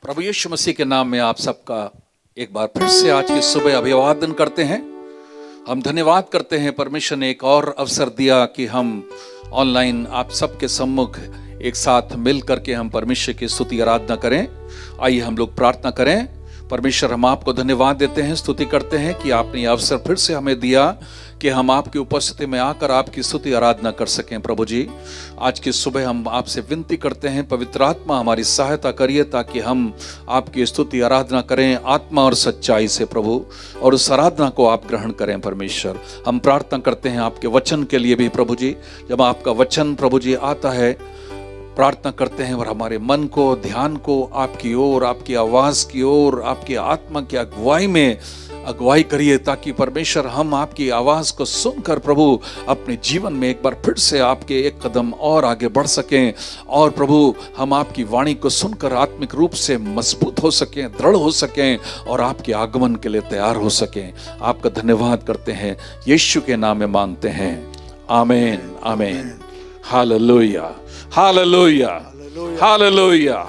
प्रभु यीशु मसीह के नाम में आप सबका एक बार फिर से आज की सुबह अभिवादन करते हैं। हम धन्यवाद करते हैं, परमेश्वर ने एक और अवसर दिया कि हम ऑनलाइन आप सबके सम्मुख एक साथ मिल करके हम परमेश्वर की स्तुति आराधना करें। आइए हम लोग प्रार्थना करें। परमेश्वर, हम आपको धन्यवाद देते हैं, स्तुति करते हैं कि आपने यह अवसर फिर से हमें दिया कि हम आपकी उपस्थिति में आकर आपकी स्तुति आराधना कर सकें। प्रभु जी, आज की सुबह हम आपसे विनती करते हैं, पवित्र आत्मा हमारी सहायता करिए ताकि हम आपकी स्तुति आराधना करें आत्मा और सच्चाई से प्रभु, और उस आराधना को आप ग्रहण करें। परमेश्वर, हम प्रार्थना करते हैं आपके वचन के लिए भी प्रभु जी। जब आपका वचन प्रभु जी आता है, प्रार्थना करते हैं और हमारे मन को, ध्यान को आपकी ओर, आपकी आवाज़ की ओर, आपकी आत्मा की अगुवाई में अगुवाई करिए ताकि परमेश्वर हम आपकी आवाज़ को सुनकर प्रभु अपने जीवन में एक बार फिर से आपके एक कदम और आगे बढ़ सकें, और प्रभु हम आपकी वाणी को सुनकर आत्मिक रूप से मजबूत हो सकें, दृढ़ हो सकें और आपके आगमन के लिए तैयार हो सकें। आपका धन्यवाद करते हैं, यीशु के नाम में मांगते हैं, आमीन आमीन। Hallelujah hallelujah hallelujah.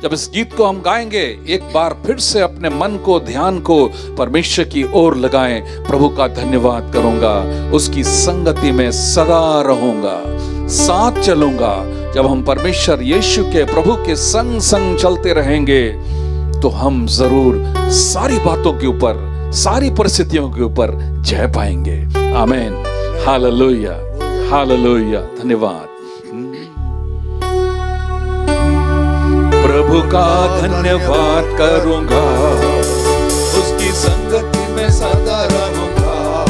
जब इस गीत को हम गाएंगे, एक बार फिर से अपने मन को, ध्यान को परमेश्वर की ओर लगाएं। प्रभु का धन्यवाद करूंगा, उसकी संगति में सदा रहूंगा, साथ चलूंगा। जब हम परमेश्वर यीशु के, प्रभु के संग संग चलते रहेंगे तो हम जरूर सारी बातों के ऊपर, सारी परिस्थितियों के ऊपर जय पाएंगे। आमीन। Hallelujah hallelujah. धन्यवाद। प्रभु का धन्यवाद करूंगा, उसकी संगति में सदा रहूंगा,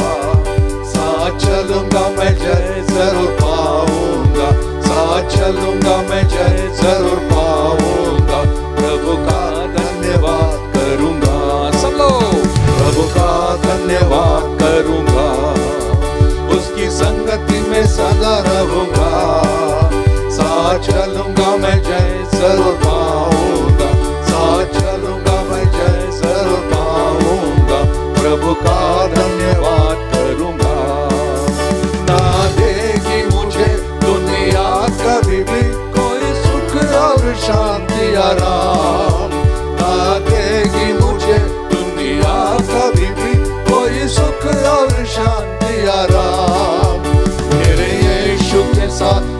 साथ चलूंगा मैं जय जरूर पाऊंगा, साथ चलूंगा मैं जय जरूर पाऊंगा। प्रभु का धन्यवाद करूंगा, सब लोग प्रभु का धन्यवाद करूंगा, उसकी संगति में सदा रहूंगा, साथ चलूंगा मैं जय जरूर पाऊंगा, साथ चलूंगा मैं जय जरूर पाऊंगा। प्रभु का धन्यवाद करूंगा। ना देगी मुझे दुनिया कभी भी कोई सुख और शांति आराम, ना देगी मुझे दुनिया कभी भी कोई सुख और शांति आराम। मेरे यीशु के साथ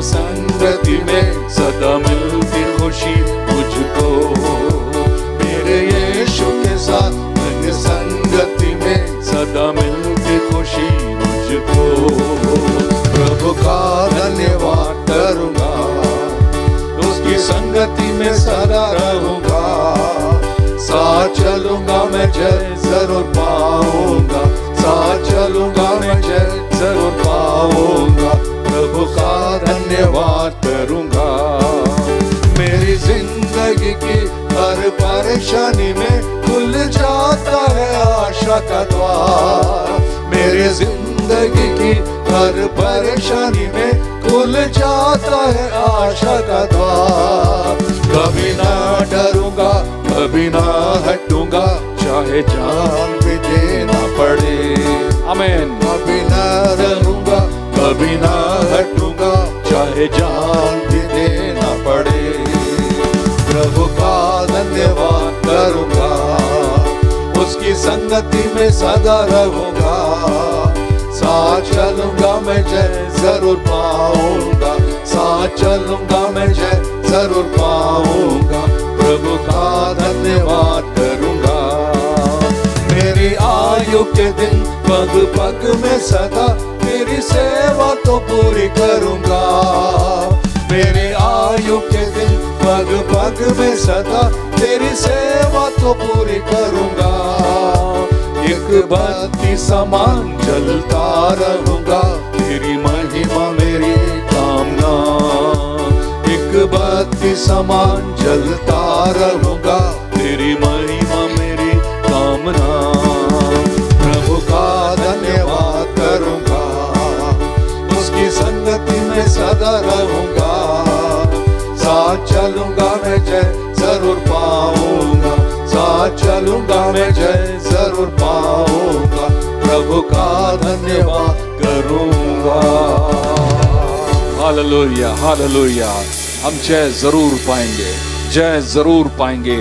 संगति में सदा मिलती खुशी मुझको, मेरे यीशु के साथ संगति में सदा मिलती खुशी मुझको। प्रभु का धन्यवाद करूंगा, उसकी संगति में सदा रहूंगा, साथ चलूंगा मैं जय जरूर पाऊंगा, साथ चलूंगा मैं जय जरूर पाऊंगा। प्रभु का धन्यवाद करूंगा। मेरी जिंदगी की हर परेशानी में खुल जाता है आशा का द्वार, मेरी जिंदगी की हर परेशानी में खुल जाता है आशा का द्वार। कभी ना डरूंगा, कभी ना हटूंगा, चाहे जान भी देना पड़े। आमीन। कभी ना डरूंगा, कभी ना हटूंगा, चाहे जान भी देना पड़े। प्रभु का धन्यवाद करूंगा, उसकी संगति में सदा रहूंगा, साथ चलूंगा मैं जय जरूर पाऊंगा, साथ चलूंगा मैं जय जरूर पाऊंगा। प्रभु का धन्यवाद करूंगा। मेरी आयु के दिन पग पग में सदा तेरी सेवा तो पूरी करूंगा, मेरी आयु के दिन पग पग में सदा तेरी सेवा तो पूरी करूंगा। एक बत्ती समान जलता रहूंगा, तेरी महिमा मेरी कामना, एक बत्ती समान जलता रहूंगा, तेरी महिमा मेरी कामना। प्रभु का धन्यवाद करूंगा, उसकी संगति में सदा रहूंगा, साथ चलूंगा मैं जय जरूर पाऊंगा, साथ चलूंगा मैं जय जरूर पाऊंगा। प्रभु का धन्यवाद करूंगा। Hallelujah hallelujah. हम जय जरूर पाएंगे, जय जरूर पाएंगे।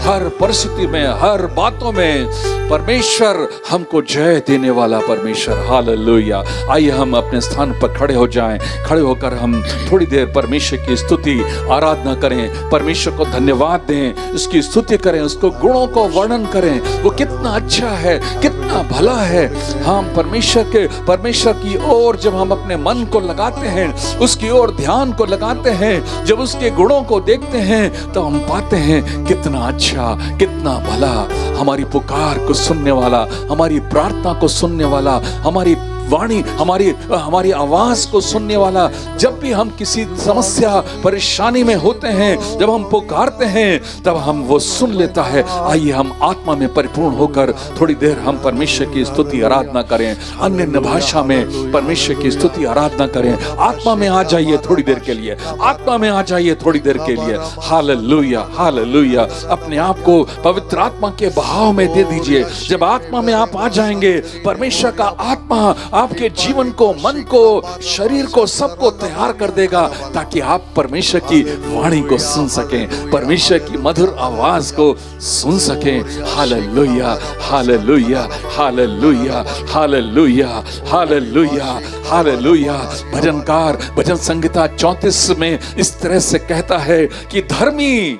हर परिस्थिति में, हर बातों में परमेश्वर हमको जय देने वाला परमेश्वर। हालेलुया। आइए हम अपने स्थान पर खड़े हो जाएं। खड़े होकर हम थोड़ी देर परमेश्वर की स्तुति आराधना करें, परमेश्वर को धन्यवाद दें, उसकी स्तुति करें, उसको गुणों को वर्णन करें। वो कितना अच्छा है, कितना भला है। हम परमेश्वर की ओर जब हम अपने मन को लगाते हैं, उसकी ओर ध्यान को लगाते हैं, जब उसके गुणों को देखते हैं, तो हम पाते हैं कितना अच्छा, कितना भला। हमारी पुकार को सुनने वाला, हमारी प्रार्थना को सुनने वाला, हमारी वाणी, हमारी आवाज को सुनने वाला। जब भी हम किसी समस्या परेशानी में होते हैं, जब हम पुकारते हैं, तब हम वो सुन लेता है। आइए हम आत्मा में परिपूर्ण होकर थोड़ी देर हम परमेश्वर की स्तुति आराधना करें, अन्य भाषा में परमेश्वर की स्तुति आराधना करें। आत्मा में आ जाइए थोड़ी देर के लिए, आत्मा में आ जाइए थोड़ी देर के लिए। Hallelujah, hallelujah. अपने आप को पवित्र आत्मा के बहाव में दे दीजिए। जब आत्मा में आप आ जाएंगे, परमेश्वर का आत्मा आपके जीवन को, मन को, शरीर को, सबको तैयार कर देगा, ताकि आप परमेश्वर की वाणी को सुन सकें, परमेश्वर की मधुर आवाज को सुन सकें। Hallelujah, hallelujah, hallelujah, hallelujah, hallelujah, hallelujah. भजनकार भजन संहिता 34 में इस तरह से कहता है कि धर्मी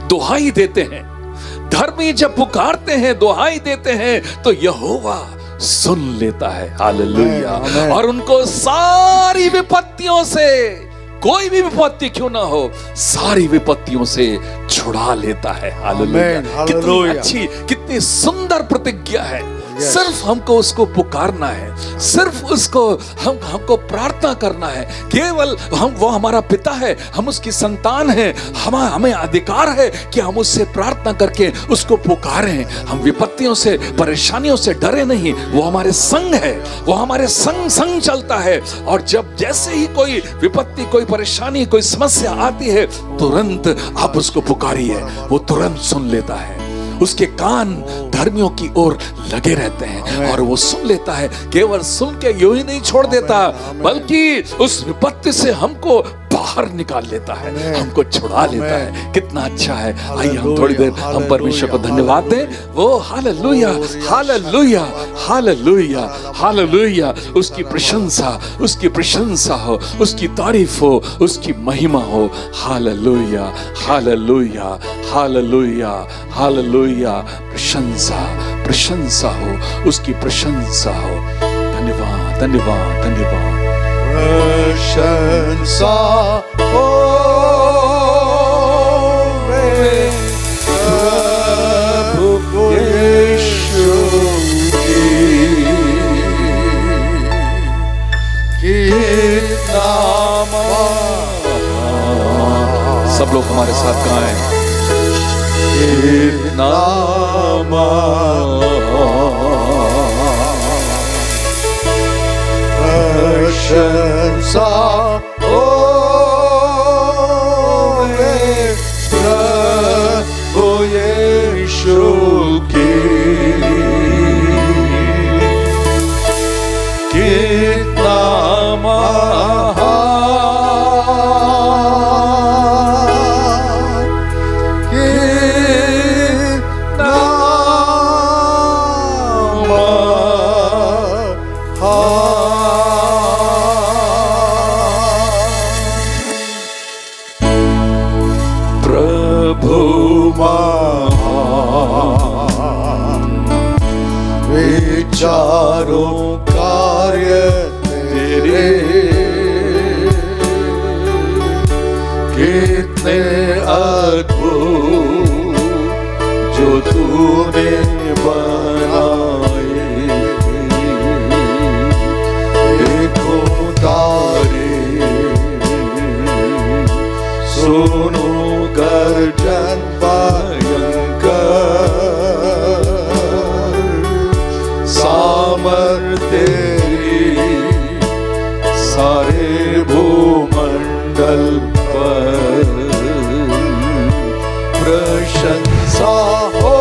दुहाई देते हैं, धर्मी जब पुकारते हैं, दुहाई देते हैं, तो यहोवा सुन लेता है। हालेलुया। और उनको सारी विपत्तियों से, कोई भी विपत्ति क्यों ना हो, सारी विपत्तियों से छुड़ा लेता है। हालेलुया। कितनी अच्छी, कितनी सुंदर प्रतिज्ञा है। सिर्फ हमको उसको पुकारना है, सिर्फ उसको हमको प्रार्थना करना है। केवल वो हमारा पिता है, हम उसकी संतान हैं। हमें अधिकार है कि हम उससे प्रार्थना करके उसको पुकारें। हम विपत्तियों से, परेशानियों से डरे नहीं। वो हमारे संग है, वो हमारे संग चलता है। और जब जैसे ही कोई विपत्ति, कोई परेशानी, कोई समस्या आती है, तुरंत आप उसको पुकारिए, वो तुरंत सुन लेता है। उसके कान धर्मियों की ओर लगे रहते हैं और वो सुन लेता है। केवल सुन के यूं ही नहीं छोड़ देता, बल्कि उस विपत्ति से हमको बाहर निकाल लेता है, हमको छुड़ा लेता है। कितना अच्छा है। आइए हम थोड़ी देर हम परमेश्वर को धन्यवाद दें। वो हालेलुया, हालेलुया, हालेलुया, हालेलुया। उसकी प्रशंसा हो, उसकी तारीफ हो, उसकी महिमा हो। Hallelujah, hallelujah, hallelujah, hallelujah. प्रशंसा हो, उसकी प्रशंसा हो। धन्यवाद, धन्यवाद, धन्यवाद। प्रशंसा हो प्रभु यीशु की नाम। सब लोग हमारे साथ गाएं। नाम प्रशंसा हो प्रभु यीशु की। कितना चारों कार्य तेरे कितने अद्भुत जो तूने बनाए। देखो तारे, सुनो गर्जन भयंकर, सामर तेरी सारे भूमंडल पर। प्रशंसा हो,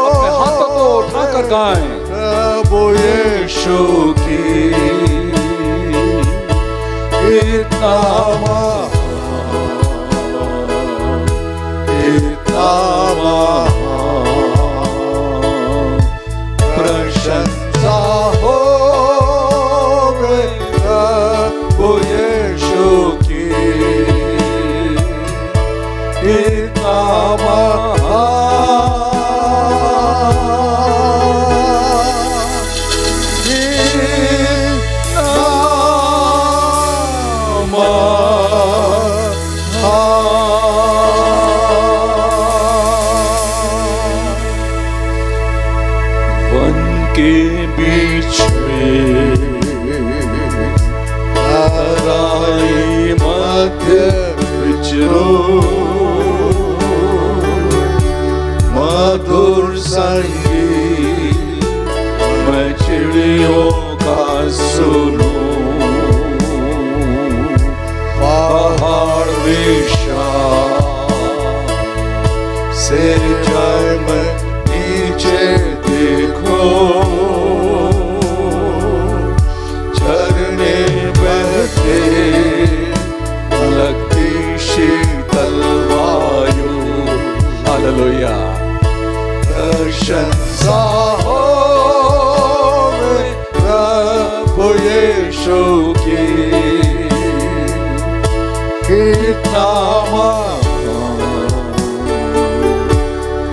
अपने हाथों को उठाकर गाएं। प्रभु यीशु की। इतना यीशु की कितना महान,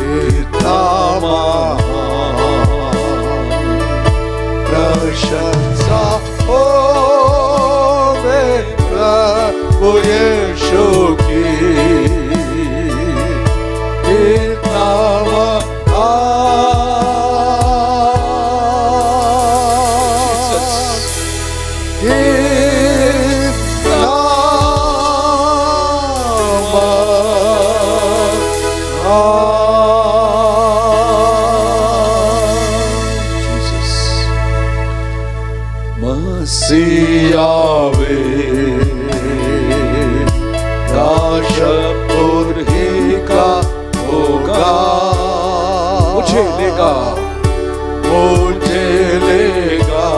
कितना महान प्रशंसा हो प्रभु यीशु की कितना सियावे राशपुर ही का होगा, मुझे लेगा, मुझे लेगा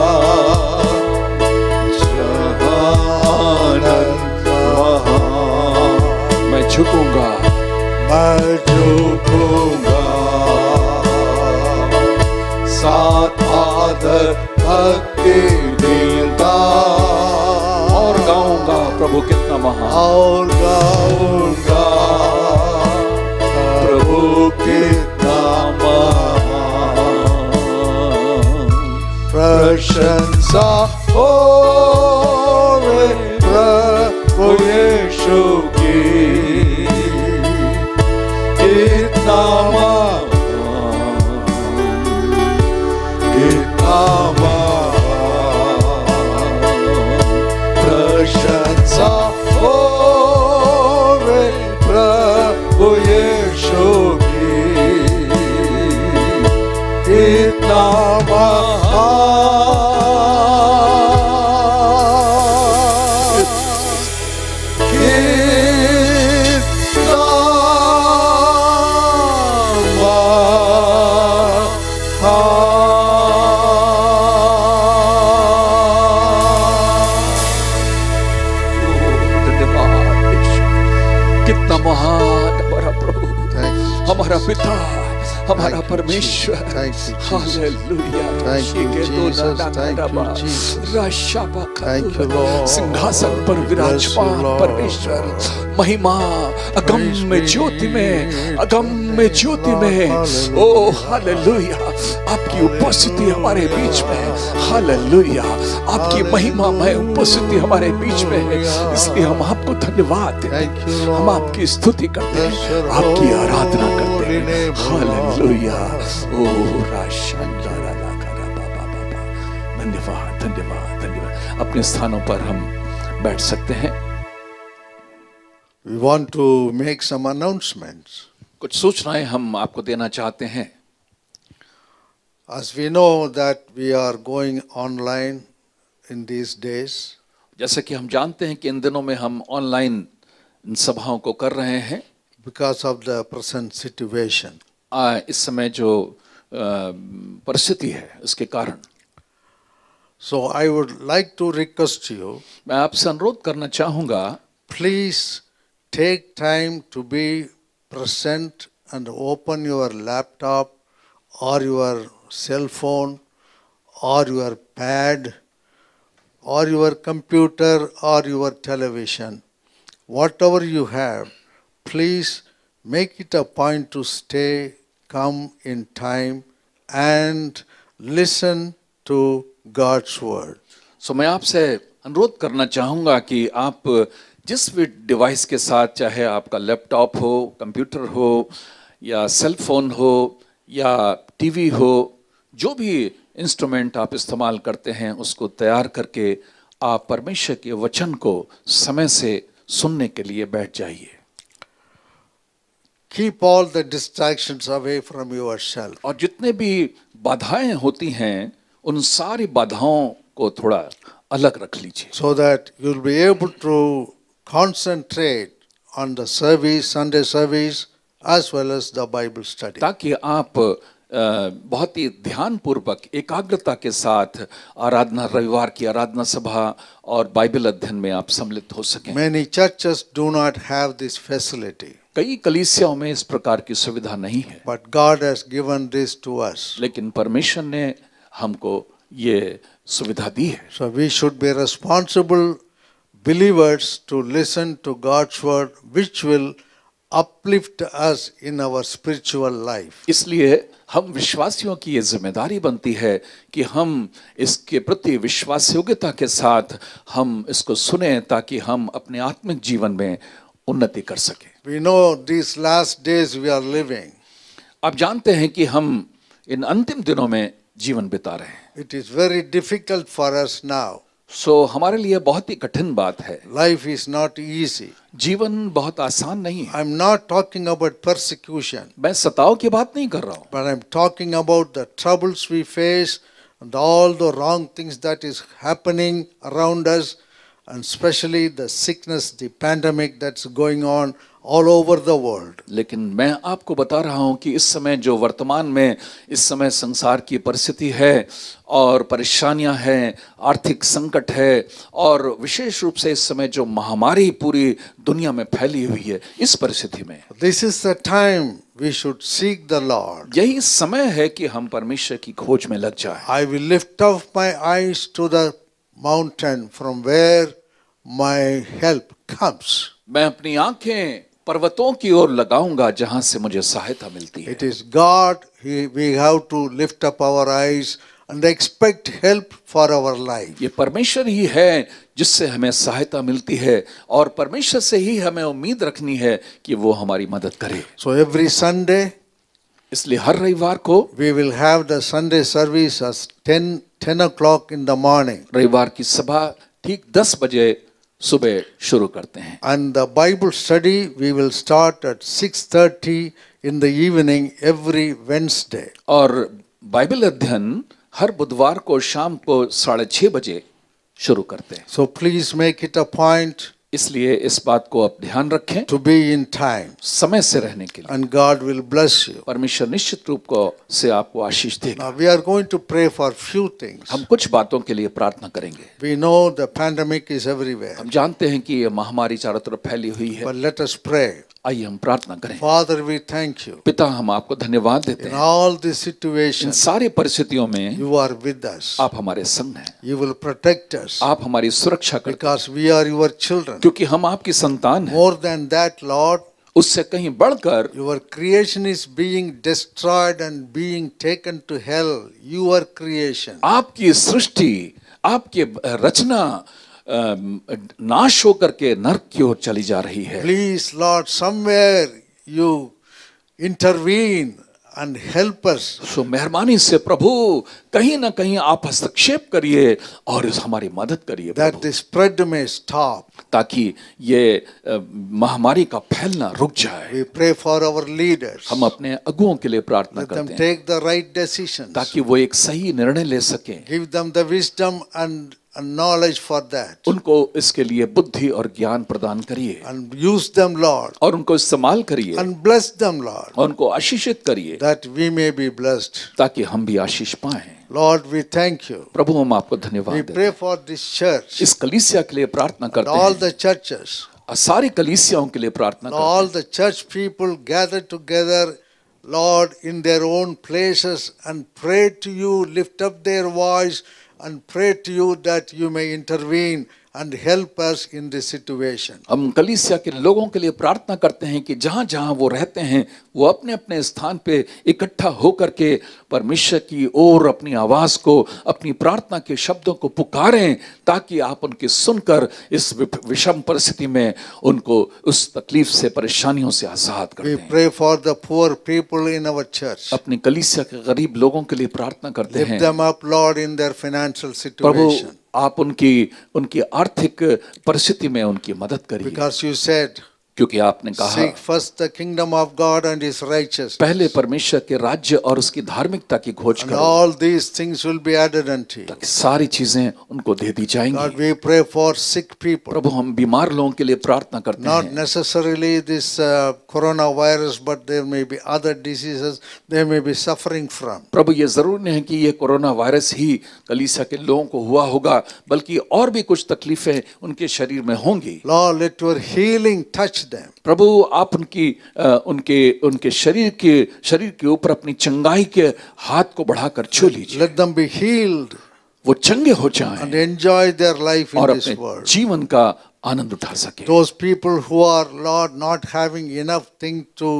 जहानंद वहाँ। मैं झुकूंगा, मैं झुकूंगा साथ आदर भक्ति दीनता, और गाऊंगा प्रभु कितना महान, और गाऊंगा प्रभु कितना महान प्रशंसा हो प्रभु यीशु की कितना महान, कितना प्रशंसा हो प्रभु यीशु की कितना महान, कितना कितना महान हमारा प्रभु, हमारा पिता, हमारा परमेश्वर। हालेलुया। सिंहासन पर विराजमान परमेश्वर, महिमा अगम्य ज्योति में, अगम्य ज्योति में। ओ हालेलुया, आपकी उपस्थिति हमारे बीच में। हालेलुया, आपकी महिमामय उपस्थिति हमारे बीच में है, इसलिए हम आपको धन्यवाद देते हैं, हम आपकी स्तुति करते हैं, आपकी आराधना करते हैं। हालेलुया। ओ राशांदारा लाकारा बाबा बाबा, धन्यवाद धन्यवाद धन्यवाद। अपने स्थानों पर हम बैठ सकते हैं। We want to make some announcements. कुछ सूचनाएं हम आपको देना चाहते हैं। As we know that we are going online in these days, जैसे कि हम जानते हैं कि इन दिनों में हम ऑनलाइन सभाओं को कर रहे हैं because of the present situation. इस समय जो परिस्थिति है उसके कारण। So I would like to request you, मैं आपसे अनुरोध करना चाहूँगा, please take time to be present and open your laptop or your cell phone or your pad or your computer or your television. Whatever you have, please make it a point to stay, come in time and listen to God's word. सो मैं आपसे अनुरोध करना चाहूँगा कि आप जिस भी device के साथ, चाहे आपका लैपटॉप हो, कंप्यूटर हो या सेल फोन हो या टीवी हो, जो भी इंस्ट्रूमेंट आप इस्तेमाल करते हैं उसको तैयार करके आप परमेश्वर के वचन को समय से सुनने के लिए बैठ जाइए। Keep all the distractions away from yourself. और जितने भी बाधाएं होती हैं उन सारी बाधाओं को थोड़ा अलग रख लीजिए, So that you'll be able to concentrate on the service, Sunday service, as well as the Bible study. ताकि आप बहुत ही ध्यानपूर्वक एकाग्रता के साथ आराधना, रविवार की आराधना सभा और बाइबल अध्ययन में आप सम्मिलित हो सकें। Many churches do not have this facility, कई कलीसियाओं में इस प्रकार की सुविधा नहीं है, but God has given this to us. लेकिन परमेश्वर ने हमको ये सुविधा दी है। So we should be responsible believers to listen to God's word, which will uplift us in our spiritual life. इसलिए हम विश्वासियों की ये जिम्मेदारी बनती है कि हम इसके प्रति विश्वास योग्यता के साथ हम इसको सुने, ताकि हम अपने आत्मिक जीवन में उन्नति कर सकें। We know these last days we are living. आप जानते हैं कि हम इन अंतिम दिनों में जीवन बिता रहे हैं। It is very difficult for us now. हमारे लिए बहुत ही कठिन बात है। Life is not easy. जीवन बहुत आसान नहीं है। I'm not talking about persecution, मैं सताव की बात नहीं कर रहा हूँ, but I'm talking about the troubles we face and all the wrong things that is happening around us, and especially the sickness, the pandemic that's going on all over the world. लेकिन मैं आपको बता रहा हूं कि इस समय जो वर्तमान में इस समय संसार की परिस्थिति है और परेशानियां हैं, आर्थिक संकट है, और विशेष रूप से इस समय जो महामारी पूरी दुनिया में फैली हुई है, इस परिस्थिति में This is the time we should seek the Lord. यही समय है कि हम परमेश्वर की खोज में लग जाएं। I will lift up my eyes to the mountain from where my help comes. मैं अपनी आंखें पर्वतों की ओर लगाऊंगा जहां से मुझे सहायता मिलती है। It is God. We have to lift up our eyes and expect help for our life. ये परमेश्वर ही है जिससे हमें सहायता मिलती है, और परमेश्वर से ही हमें उम्मीद रखनी है कि वो हमारी मदद करे। So every Sunday इसलिए हर रविवार को we will have the Sunday service at 10 o'clock in the morning. रविवार की सभा ठीक 10 बजे सुबह शुरू करते हैं, And the Bible study we will start at 6:30 in the evening every Wednesday. और बाइबल अध्ययन हर बुधवार को शाम को 6:30 बजे शुरू करते हैं। So please make it a point इसलिए इस बात को आप ध्यान रखें, to be in time, समय से रहने के लिए। and God will bless you. परमेश्वर निश्चित रूप से आपको आशीष देगा। Now we are going to pray for few things. हम कुछ बातों के लिए प्रार्थना करेंगे। We know the pandemic is everywhere, हम जानते हैं कि ये महामारी चारों तरफ फैली हुई है। but let us pray. आइए हम प्रार्थना करें। Father, we thank you. पिता, हम आपको धन्यवाद देते In हैं। all these इन situations, सारी परिस्थितियों में you are with us. आप हमारे संग हैं, You will protect us आप हमारी सुरक्षा करते हैं, because we are your children. क्योंकि हम आपकी संतान हैं। More than that, Lord, उससे कहीं बढ़कर your creation is being destroyed and being taken to hell. Your creation. आपकी सृष्टि, आपकी रचना नाश होकर के नरक की ओर चली जा रही है। Please, Lord, somewhere you intervene and help us. सो मेहरबानी से प्रभु कहीं ना कहीं आप हस्तक्षेप करिए और इस हमारी मदद करिए That Prabhu, the spread may stop. ताकि ये महामारी का फैलना रुक जाए। We pray for our leaders. हम अपने अगुओं के लिए प्रार्थना Let them करते हैं take the right decisions. ताकि वो एक सही निर्णय ले सकें। Give them the wisdom and knowledge for that. उनको इसके लिए बुद्धि और ज्ञान प्रदान करिए And use them, Lord. और उनको इस्तेमाल करिए And bless them, Lord. और उनको आशीषित करिए That we may be blessed. ताकि हम भी आशीष पाएं। Lord, we thank you. प्रभु, हम आपको We धन्यवाद देते pray हैं। for this church. इस कलीसिया के लिए प्रार्थना And करते all हैं, the churches. और सारी कलीसियाओं के लिए प्रार्थना And करते all हैं। the church people gather together, Lord, in their own places and pray to you, lift up their voice and pray to you that you may intervene and help us in this situation. हम कलीसिया के लोगों के लिए प्रार्थना करते हैं कि जहाँ जहाँ वो रहते हैं वो अपने अपने स्थान पे इकट्ठा होकर के परमेश्वर की ओर अपनी आवाज को, अपनी प्रार्थना के शब्दों को पुकारें, ताकि आप उनकी सुनकर इस विषम परिस्थिति में उनको उस तकलीफ से, परेशानियों से आजाद कर We दें। pray for the poor people in our church. अपनी कलीसिया के गरीब लोगों के लिए प्रार्थना करते Lift हैं। them up, Lord, in their financial Prabhu, situation. आप उनकी आर्थिक परिस्थिति में उनकी मदद करिए, Because you said, क्योंकि आपने कहा seek first the kingdom of God and his righteousness, पहले परमेश्वर के राज्य और उसकी धार्मिकता की खोज and करो, all these things will be added unto you. ताकि सारी चीजें उनको दे दी God, जाएंगी। we pray for sick people. प्रभु, हम बीमार लोगों के लिए प्रार्थना करते Not हैं। necessarily this coronavirus, but there may be other diseases they may be suffering from. प्रभु, ये जरूर नहीं है कि ये कोरोना वायरस ही कलीसिया के लोगों को हुआ होगा, बल्कि और भी कुछ तकलीफें उनके शरीर में होंगी। Lord, let your healing touch them. प्रभु, आप उनके शरीर के ऊपर अपनी चंगाई के हाथ को बढ़ाकर छू लीजिए। Let them be healed वो चंगे हो जाएं and enjoy their life in और this अपने world. जीवन का आनंद उठा सके। Those people who are, Lord, not having enough thing to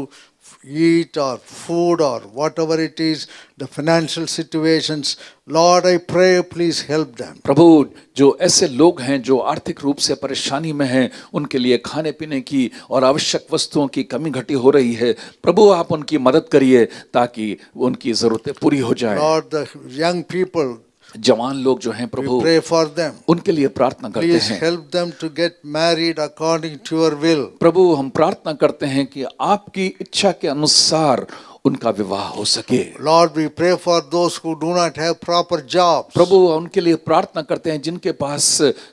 eat or food or whatever it is, the financial situations, Lord, I pray, please help them. प्रभु, जो ऐसे लोग हैं जो आर्थिक रूप से परेशानी में हैं, उनके लिए खाने पीने की और आवश्यक वस्तुओं की कमी घटी हो रही है, प्रभु आप उनकी मदद करिए ताकि उनकी जरूरतें पूरी हो जाएं। Lord, the young people, जवान लोग जो हैं प्रभु, we pray for them. उनके लिए प्रार्थना करते Please हैं। help them to get married according to your will. प्रभु, हम प्रार्थना करते हैं कि आपकी इच्छा के अनुसार उनका विवाह हो सके। Lord, we pray for those who do not have proper jobs. प्रभु, उनके लिए प्रार्थना करते हैं जिनके पास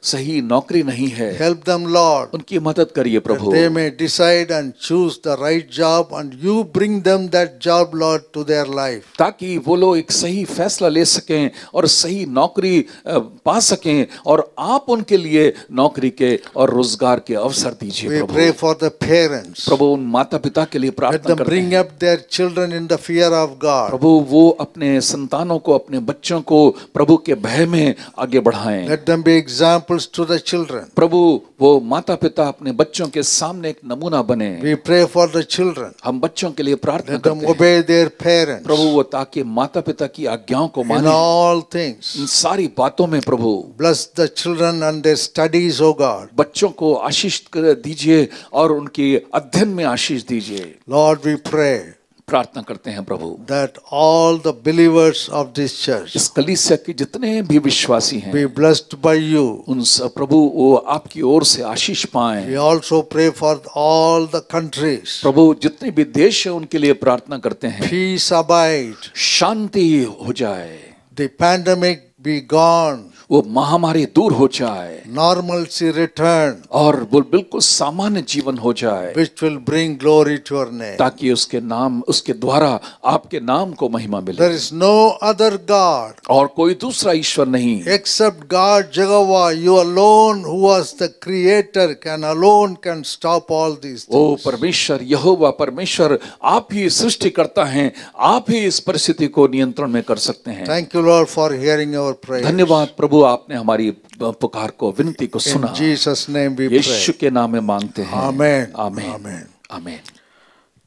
सही नौकरी नहीं है। Help them, Lord, उनकी मदद करिए that Prabhu, they may decide and choose the right job, and you bring them that job, Lord, to their life. ताकि वो लोग एक सही फैसला ले सकें और सही नौकरी पा सकें और आप उनके लिए नौकरी के और रोजगार के अवसर दीजिए We Prabhu. pray for the parents. प्रभु, उन माता पिता के लिए Let प्रार्थना them करते bring हैं up their children in the fear of God. प्रभु, वो अपने संतानों को, अपने बच्चों को प्रभु के भय में आगे बढ़ाएं। Let them be examples to the children. प्रभु, वो माता पिता अपने बच्चों के सामने एक नमूना बने। We pray for the children. हम बच्चों के लिए प्रार्थना Let them करते हैं obey their parents प्रभु, वो ताकि माता पिता की आज्ञाओं को in माने all things. इन सारी बातों में। प्रभु, Bless the children and their studies, O God. बच्चों को आशीष दीजिए और उनके अध्ययन में आशीष दीजिए। Lord, we pray प्रार्थना करते हैं प्रभु that all the believers of this church इस कलीसिया के जितने भी विश्वासी हैं be blessed by you. उन सब प्रभु वो आपकी ओर से आशीष पाएं। We also pray for all the countries. प्रभु, जितने भी देश हैं उनके लिए प्रार्थना करते हैं, Peace abide. शांति हो जाए, The pandemic be gone. वो महामारी दूर हो जाए Normalcy return, और वो बिल्कुल सामान्य जीवन हो जाए, which will bring glory to your name. ताकि उसके नाम, उसके द्वारा आपके नाम को महिमा मिले। There is no other God और कोई दूसरा ईश्वर नहीं except God Jehovah. You alone, who was the creator, can stop all these O things. परमेश्वर, यहोवा परमेश्वर, आप ही सृष्टि करता हैं, आप ही इस परिस्थिति को नियंत्रण में कर सकते हैं। Thank you, Lord, for hearing our prayers. धन्यवाद प्रभु, आपने हमारी पुकार को, विनती को In सुना। Jesus' name we Yeshu pray. के नाम में मांगते हैं। Amen. आमीन। Amen. आमीन।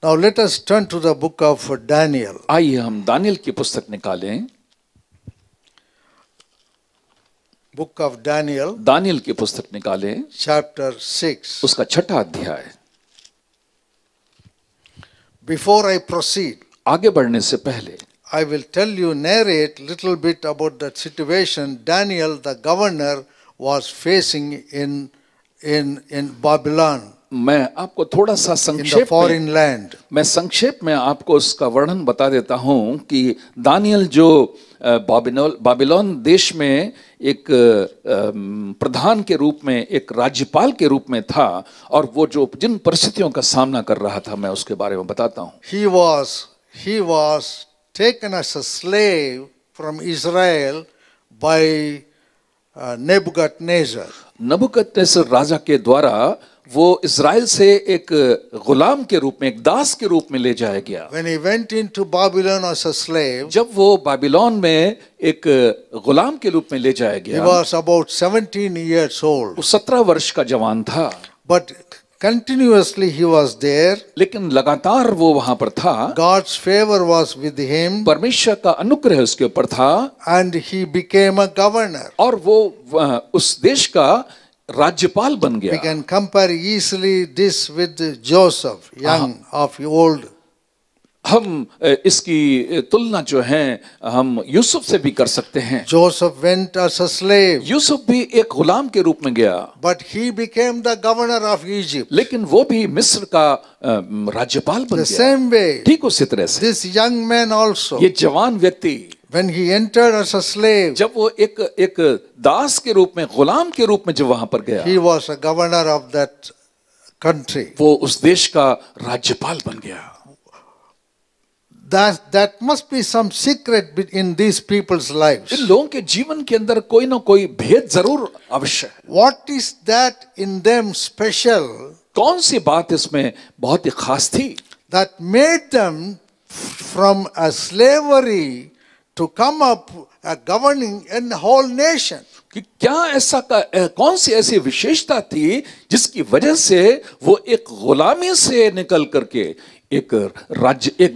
Now let us turn to the book of Daniel. आइए हम दानियल की पुस्तक निकालें। Book of Daniel, दानियल की पुस्तक निकालें, chapter 6. उसका 6वां अध्याय। Before I proceed, आगे बढ़ने से पहले I will narrate little bit about the situation Daniel, the governor, was facing in Babylon, मैं आपको थोड़ा सा in the संक्षेप में, foreign land. मैं संक्षेप में आपको उसका वर्णन बता देता हूं कि दानियल जो बाबिलोन देश में एक प्रधान के रूप में, एक राज्यपाल के रूप में था, और वो जो जिन परिस्थितियों का सामना कर रहा था, मैं उसके बारे में बताता हूं। He was taken as a slave from Israel by Nebuchadnezzar. नबूकदनेस्सर राजा के द्वारा वो इज़राइल से एक गुलाम के रूप में, एक दास के रूप में ले जाया गया। When he went into Babylon as a slave, जब वो बाबिलोन में एक गुलाम के रूप में ले जाया he गया, was about 17 years old. वो 17 वर्ष का जवान था, But continuously he was there. लेकिन लगातार वो वहां पर था। God's favor was with him, परमेश्वर का अनुग्रह उसके ऊपर था, and he became a governor. और वो उस देश का राज्यपाल बन We गया। can compare easily this with Joseph, young of old. हम इसकी तुलना जो है हम यूसुफ से भी कर सकते हैं। Joseph went as a slave, Yusuf भी एक गुलाम के रूप में गया, but he became the governor of Egypt. लेकिन वो भी मिस्र का राज्यपाल बन The गया। same way, ठीक उसी तरह से this young man also, ये जवान व्यक्ति when he entered as a slave, जब वो एक दास के रूप में, गुलाम के रूप में जब वहां पर गया, he was a governor of that country. वो उस देश का राज्यपाल बन गया। That must be some secret in these people's lives. इन लोगों के जीवन के अंदर कोई ना कोई भेद जरूर अवश्य है। What is that in them special कौन सी बात इसमें बहुत ही खास थी that made them from a slavery to come up governing a whole nation. कि क्या ऐसा कौन सी ऐसी विशेषता थी जिसकी वजह से वो एक गुलामी से निकल करके एक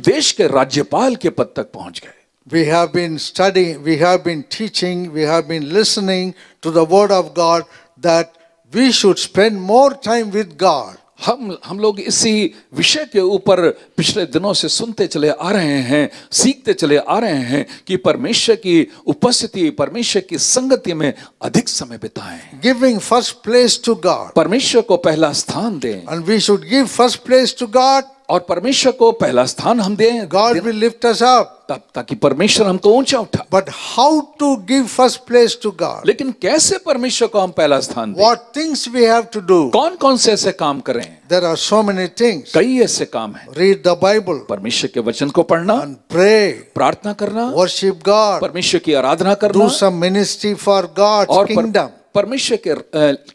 देश के राज्यपाल के पद तक पहुंच गए। We have been studying, we have been teaching, we have been listening to the word of God that we should spend more time with God. हम लोग इसी विषय के ऊपर पिछले दिनों से सुनते चले आ रहे हैं, सीखते चले आ रहे हैं कि परमेश्वर की उपस्थिति, परमेश्वर की संगति में अधिक समय बिताएं। Giving first place to God. परमेश्वर को पहला स्थान दें। And we should give first place to God. और परमेश्वर को पहला स्थान हम दें। God will lift us up. ताकि परमेश्वर हमको ऊंचा उठा। But how to give first place to God? लेकिन कैसे परमेश्वर को हम पहला स्थान दें? What things we have to do? कौन-कौन से ऐसे काम करें? There are so many things. कई ऐसे काम हैं। Read the Bible. परमेश्वर के वचन को पढ़ना, and pray, प्रार्थना करना, worship God, परमेश्वर की आराधना करना, do some ministry for God's kingdom. परमेश्वर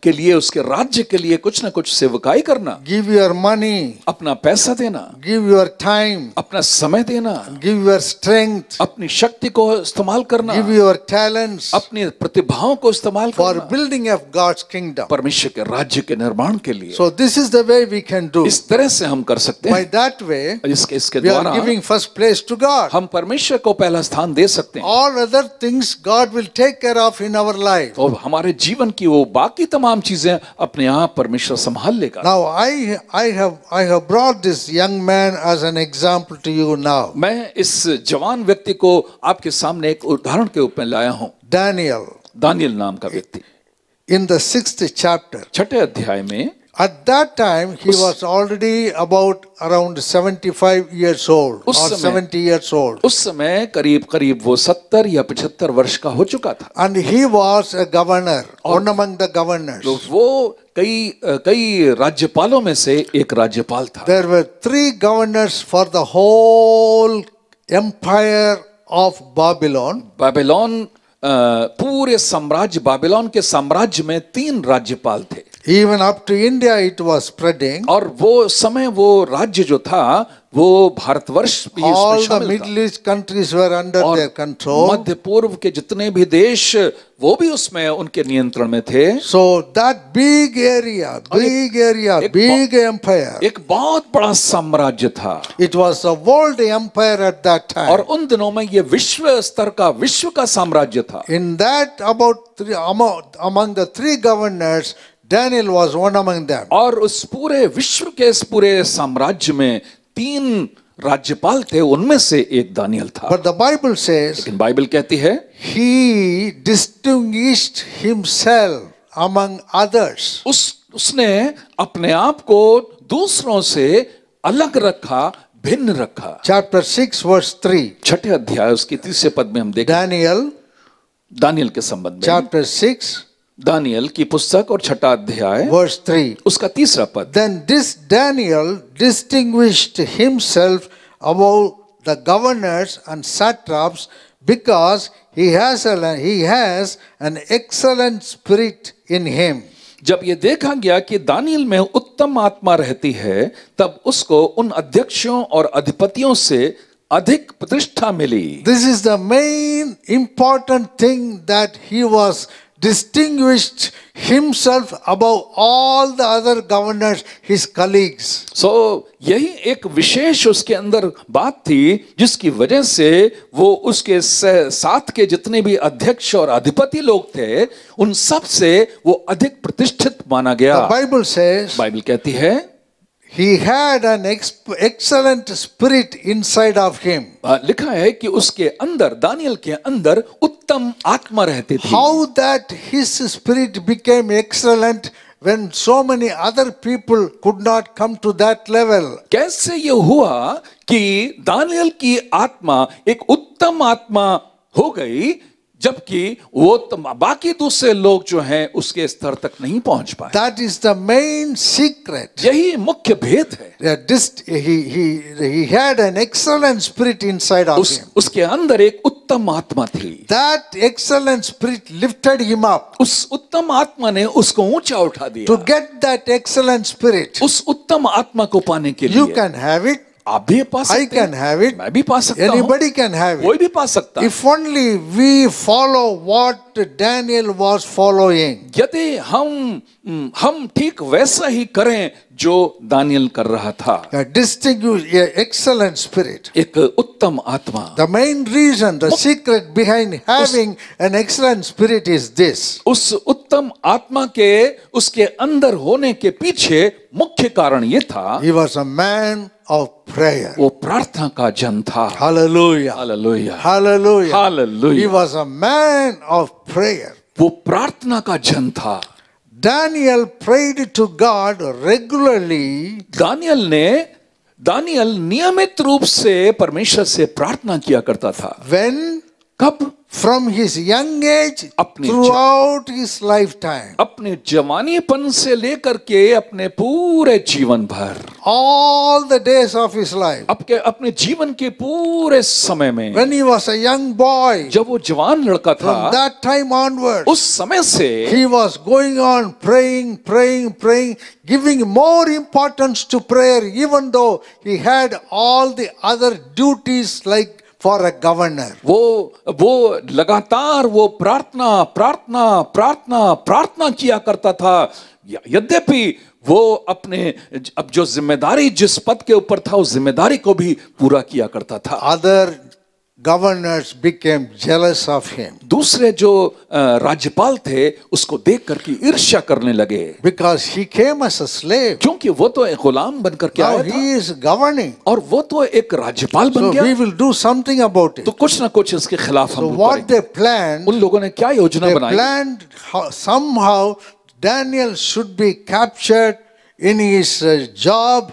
के लिए, उसके राज्य के लिए कुछ ना कुछ सेवकाई करना। Give your money, अपना पैसा देना, give your time, अपना समय देना, give your strength, अपनी शक्ति को इस्तेमाल करना, give your talents, अपनी प्रतिभाओं को इस्तेमाल for करना, building of God's kingdom. परमेश्वर के राज्य के निर्माण के लिए। So this is the way we can do. इस तरह से हम कर सकते By हैं। that way, इसके we द्वारा are giving first place to God. हम परमेश्वर को पहला स्थान दे सकते हैं। All other things God will take care of in our life. और हमारे जीवन की वो बाकी तमाम चीजें अपने आप परमेश्वर संभाल लेगा। Now I have brought this young man as an example to you now. मैं इस जवान व्यक्ति को आपके सामने एक उदाहरण के रूप में लाया हूं। दानियल नाम का व्यक्ति। In the 6th chapter. 6ठे अध्याय में At that time he was already about around 75 years old or 70 years old. उस समय करीब वो 70 या 75 वर्ष का हो चुका था। And he was a governor, one among the governors. वो कई राज्यपालों में से एक राज्यपाल था। There were 3 governors for the whole empire of Babylon. पूरे साम्राज्य बाबिलोन के साम्राज्य में 3 राज्यपाल थे। Even up to India it was spreading. और वो समय वो राज्य जो था वो भारतवर्ष भी इसमें All the शामिल था। Middle East countries were under their control. मध्य पूर्व के जितने भी देश वो भी उसमें उनके नियंत्रण में थे। So that big area, big empire. एक बहुत बड़ा साम्राज्य था। It was a world empire at that time. और उन दिनों में ये विश्व स्तर का, विश्व का साम्राज्य था। In that among the 3 governors, Daniel was one among them. और उस पूरे विश्व के इस पूरे साम्राज्य में 3 राज्यपाल थे, उनमें से एक दानियल था। But the Bible says, लेकिन बाइबल कहती है, he distinguished himself among others. उसने अपने आप को दूसरों से अलग रखा, भिन्न रखा। Chapter 6 verse 3. 6ठे अध्याय उसके 3 पद में हम देखते हैं दानियल के संबंध में। Chapter 6 दानियल की पुस्तक और 6ठा अध्याय verse 3. उसका 3 पद। Then this Daniel distinguished himself above the governors and satraps because he has an excellent spirit in him. जब ये देखा गया कि दानियल में उत्तम आत्मा रहती है, तब उसको उन अध्यक्षों और अधिपतियों से अधिक प्रतिष्ठा मिली। This is the main important thing, that he was distinguished himself above all the other governors, his colleagues. So यही एक विशेष उसके अंदर बात थी जिसकी वजह से वो उसके साथ के जितने भी अध्यक्ष और अधिपति लोग थे उन सब से वो अधिक प्रतिष्ठित माना गया। The Bible says, बाइबल कहती है, he had an excellent spirit inside of him. लिखा है कि उसके अंदर, दानियल के अंदर उत्तम आत्मा रहती थी। How that his spirit became excellent when so many other people could not come to that level? कैसे ये हुआ कि दानियल की आत्मा एक उत्तम आत्मा हो गई जबकि वो बाकी दूसरे लोग जो हैं उसके स्तर तक नहीं पहुंच पाए? That is the main secret. यही मुख्य भेद है। He had an excellent spirit inside of him. उसके अंदर एक उत्तम आत्मा थी। That excellent spirit lifted him up. उस उत्तम आत्मा ने उसको ऊंचा उठा दिया। To get that excellent spirit, उस उत्तम आत्मा को पाने के लिए you can have it. आप भी पा I सकते can हैं, have it. मैं भी पा सकता हूँ, Anybody can have कोई it. भी पा सकता है। If only we follow what Daniel was following. यदि हम ठीक वैसा ही करें जो दानियल कर रहा था। A distinguished, a excellent spirit. एक उत्तम आत्मा। The main reason, the secret behind having an excellent spirit is this. उस उत्तम आत्मा के उसके अंदर होने के पीछे मुख्य कारण ये था, He was a man of prayer. वो प्रार्थना का जन था। Hallelujah. Hallelujah, Hallelujah. Hallelujah. He was a man of prayer. वो प्रार्थना का जन था। Daniel prayed to God regularly. Daniel नियमित रूप से परमेश्वर से प्रार्थना किया करता था। When? कब? From his young age अपने throughout his lifetime. अपने जवानीपन से लेकर के अपने पूरे जीवन भर, All the days of his life. अपने जीवन के पूरे समय में, When he was a young boy, जब वो जवान लड़का था, from that time onwards, उस समय से he was going on praying, giving more importance to prayer, even though he had all the other duties like for a governor. वो लगातार वो प्रार्थना किया करता था। यद्यपि वो अपने अब जो जिम्मेदारी जिस पद के ऊपर था उस जिम्मेदारी को भी पूरा किया करता था। Other governors became jealous of him. दूसरे जो राज्यपाल थे उसको देख करके ईर्ष्या करने लगे, Because he came as a slave. क्योंकि वो तो एक गुलाम बनकर के Now आया he था is governing. और वो तो एक राज्यपाल बन So गया। we will do something about it. तो कुछ ना कुछ इसके खिलाफ हम So लोग what करेंगे। they planned, उन लोगों ने क्या योजना they बनाई? planned somehow Daniel should be captured in his job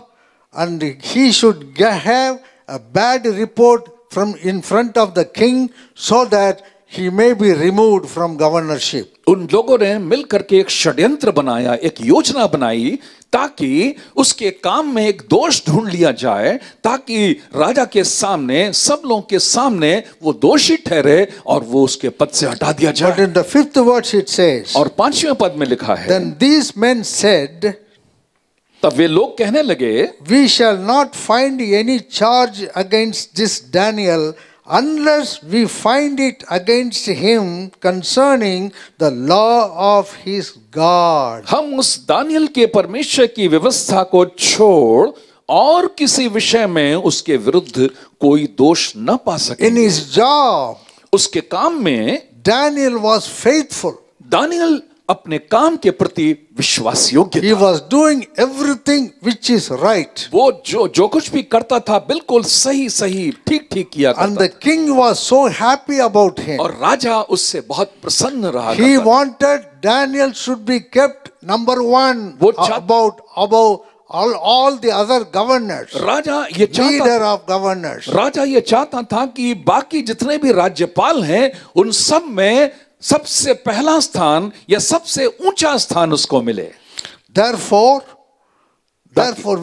and he should have a bad report from in front of the king so that he may be removed from governorship. उन लोगों ने मिल करके एक षड्यंत्र बनाया, एक योजना बनाई ताकि उसके काम में एक दोष ढूंढ लिया जाए, ताकि राजा के सामने, सब लोगों के सामने वो दोषी ठहरे और वो उसके पद से हटा दिया But जाए। in the 5th verse it says, और 5वें पद में लिखा है, then these men said, तब वे लोग कहने लगे, we shall not find any charge against this Daniel unless we find it against him concerning the law of his God. हम उस दानियल के परमेश्वर की व्यवस्था को छोड़ और किसी विषय में उसके विरुद्ध कोई दोष न पा सके। In his job, उसके काम में Daniel was faithful. दानियल अपने काम के प्रति विश्वास योग्य He था। was doing everything which is right. वो जो कुछ भी करता था बिल्कुल सही ठीक किया And करता the king was so happy about him. और राजा उससे बहुत प्रसन्न रहा He करता। wanted Daniel should be kept number one वो चाह- above all the other governors. राजा ये Leader of governors. राजा ये चाहता था कि बाकी जितने भी राज्यपाल हैं उन सब में सबसे पहला स्थान या सबसे ऊंचा स्थान उसको मिले। Therefore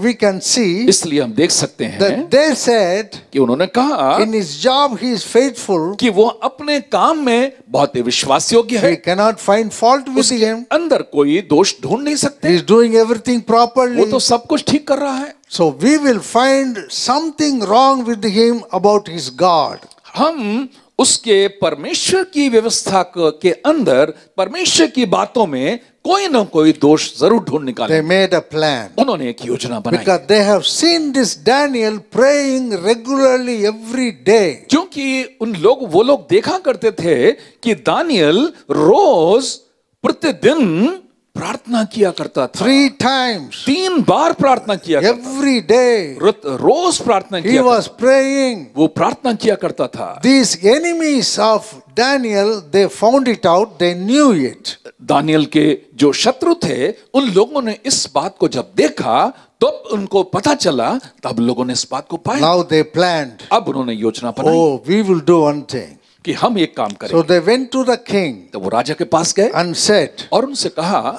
we can see इसलिए हम देख सकते हैं that they said कि उन्होंने कहा in his job he is faithful. कि वो अपने काम में बहुत ही विश्वास योग्य है, We cannot find fault with उसके him. अंदर कोई दोष ढूंढ नहीं सकते, He is doing everything वो properly. तो सब कुछ ठीक कर रहा है। So we will find something wrong with him about his God. हम उसके परमेश्वर की व्यवस्था के अंदर परमेश्वर की बातों में कोई ना कोई दोष जरूर ढूंढ निकाले। They made a plan. उन्होंने एक योजना बनाई Because they have seen this Daniel praying regularly every day. क्योंकि वो लोग देखा करते थे कि दानियल रोज प्रतिदिन प्रार्थना किया करता था। 3 times. 3 बार प्रार्थना किया करता Every day. रोज प्रार्थना He किया was praying. वो प्रार्थना किया करता था। These enemies of Daniel, they found it out, they knew it. Daniel के जो शत्रु थे उन लोगों ने इस बात को जब देखा तो उनको पता चला, तब लोगों ने इस बात को पाया। Now they planned. अब उन्होंने योजना बनाई Oh, we will do one thing. कि हम एक काम करें। So they went to the king तो वो राजा के पास गए and said, और उनसे कहा,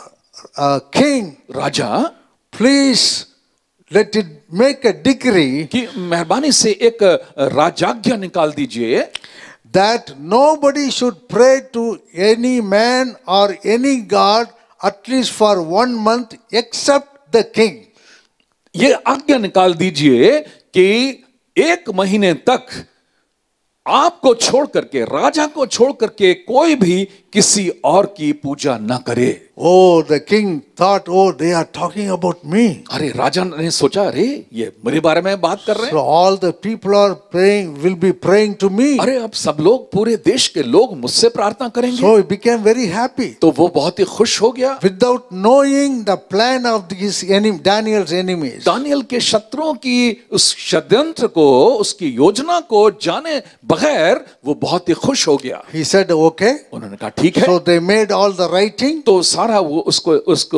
King, Raja please let it make a decree कि मेहरबानी से एक राजाज्ञा निकाल दीजिए that nobody should pray to any man or any god at least for 1 month except the king. ये आज्ञा निकाल दीजिए कि 1 महीने तक आपको छोड़ करके, राजा को छोड़ करके कोई भी किसी और की पूजा न करे। Oh, the king thought, oh, they are talking about me. अरे राजा ने सोचा, अरे ये मेरे बारे में बात कर रहे So हैं। all the people are praying, will be praying to me. अरे अब सब लोग, पूरे देश के लोग मुझसे प्रार्थना करेंगे। So he became very happy. तो वो बहुत ही खुश हो गया। Without knowing the plan of his Daniel's enemies. Daniel के शत्रुओं की उस षड्यंत्र को, उसकी योजना को जाने बगैर वो बहुत ही खुश हो गया। He said, okay. उन्होंने कहा ठीक है। So they made all the writing, तो सारा वो उसको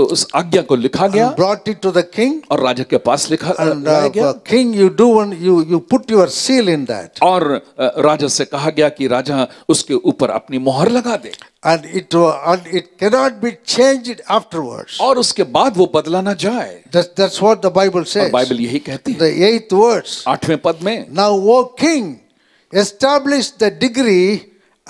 उस आज्ञा को लिखा गया brought it to the king. और राजा के पास And लाया गया। king, you put your seal in that. और राजा से कहा गया कि राजा उसके ऊपर अपनी मोहर लगा दे, And it cannot be changed afterwards. और उसके बाद वो बदला ना जाए। That's what the Bible और says. बाइबल यही कहती है। The 8th verse. 8वें पद में, Now, O king, establish the decree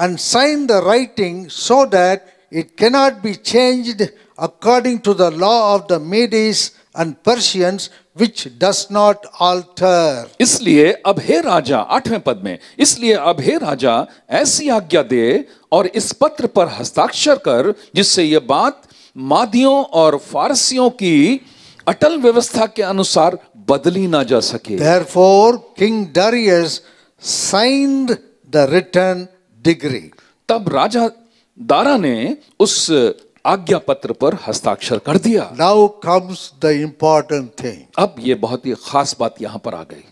and sign the writing so that it cannot be changed according to the law of the Medes and Persians, which does not alter. इसलिए अब हे राजा, 8वें पद में, इसलिए अब हे राजा ऐसी आज्ञा दे और इस पत्र पर हस्ताक्षर कर जिससे यह बात मादियों और फारसियों की अटल व्यवस्था के अनुसार बदली ना जा सके। Therefore, King Darius signed the written decree. तब राजा दारा ने उस आज्ञा पत्र पर हस्ताक्षर कर दिया। Now comes the important thing. अब ये बहुत ही खास बात यहां पर आ गई।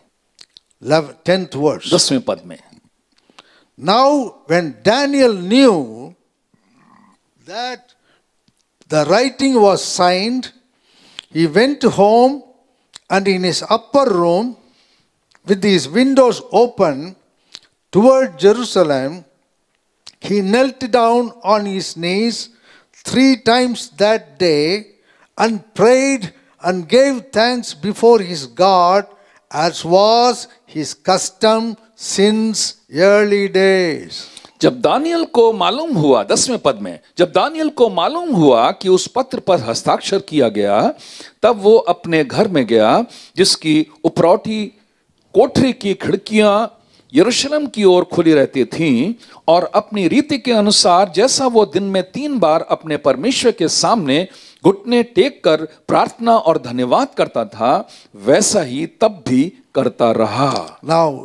10th verse. 10वें पद में, Now, when Daniel knew that the writing was signed, he went home, and in his upper room, with his windows open toward Jerusalem, he knelt down on his knees 3 times that day and prayed and gave thanks before his God, as was his custom since early days. जब Daniel को मालूम हुआ, 10वें पद में, जब Daniel को मालूम हुआ कि उस पत्र पर हस्ताक्षर किया गया, तब वो अपने घर में गया जिसकी उपरौठी कोठरी की खिड़कियां यरूशलेम की ओर खुली रहती थीं, और अपनी रीति के अनुसार जैसा वो दिन में 3 बार अपने परमेश्वर के सामने घुटने टेक कर प्रार्थना और धन्यवाद करता था, वैसा ही तब भी करता रहा। Now,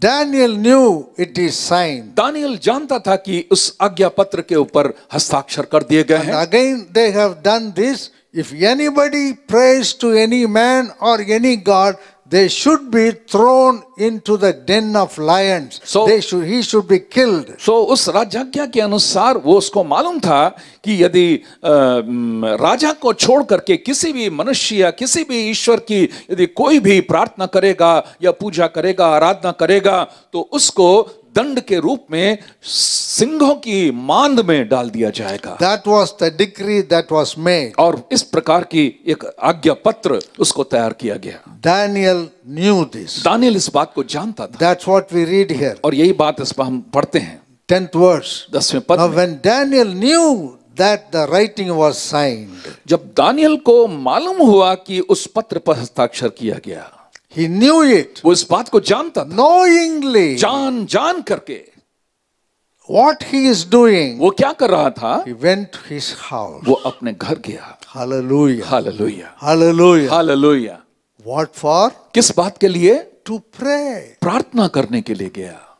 Daniel knew it is signed. Daniel जानता था कि उस आज्ञा पत्र के ऊपर हस्ताक्षर कर दिए गए हैं। And again, they have done this. If anybody prays to any man or any god, they should be thrown into the den of lions. So- He should be killed. सो उस राजाज्ञा के अनुसार वो उसको मालूम था कि यदि राजा को छोड़ करके किसी भी मनुष्य या किसी भी ईश्वर की यदि कोई भी प्रार्थना करेगा या पूजा करेगा, आराधना करेगा, तो उसको दंड के रूप में सिंहों की मांद में डाल दिया जाएगा। That was the decree that was made. और इस प्रकार की एक आज्ञा पत्र उसको तैयार किया गया। Daniel knew this. दानियल इस बात को जानता था, That's what we read here. और यही बात इस पर हम पढ़ते हैं 10th verse. 10वें पद Now, में। when Daniel knew that the writing was signed, जब दानियल को मालूम हुआ कि उस पत्र पर हस्ताक्षर किया गया, he knew it वो इस बात को जानता था, knowingly. जान करके What he is doing, वो क्या कर रहा था, he went to his house. वो अपने घर गया। Hallelujah. Hallelujah, Hallelujah. Hallelujah. What for? किस बात के लिए? To pray. प्रार्थना करने के लिए गया।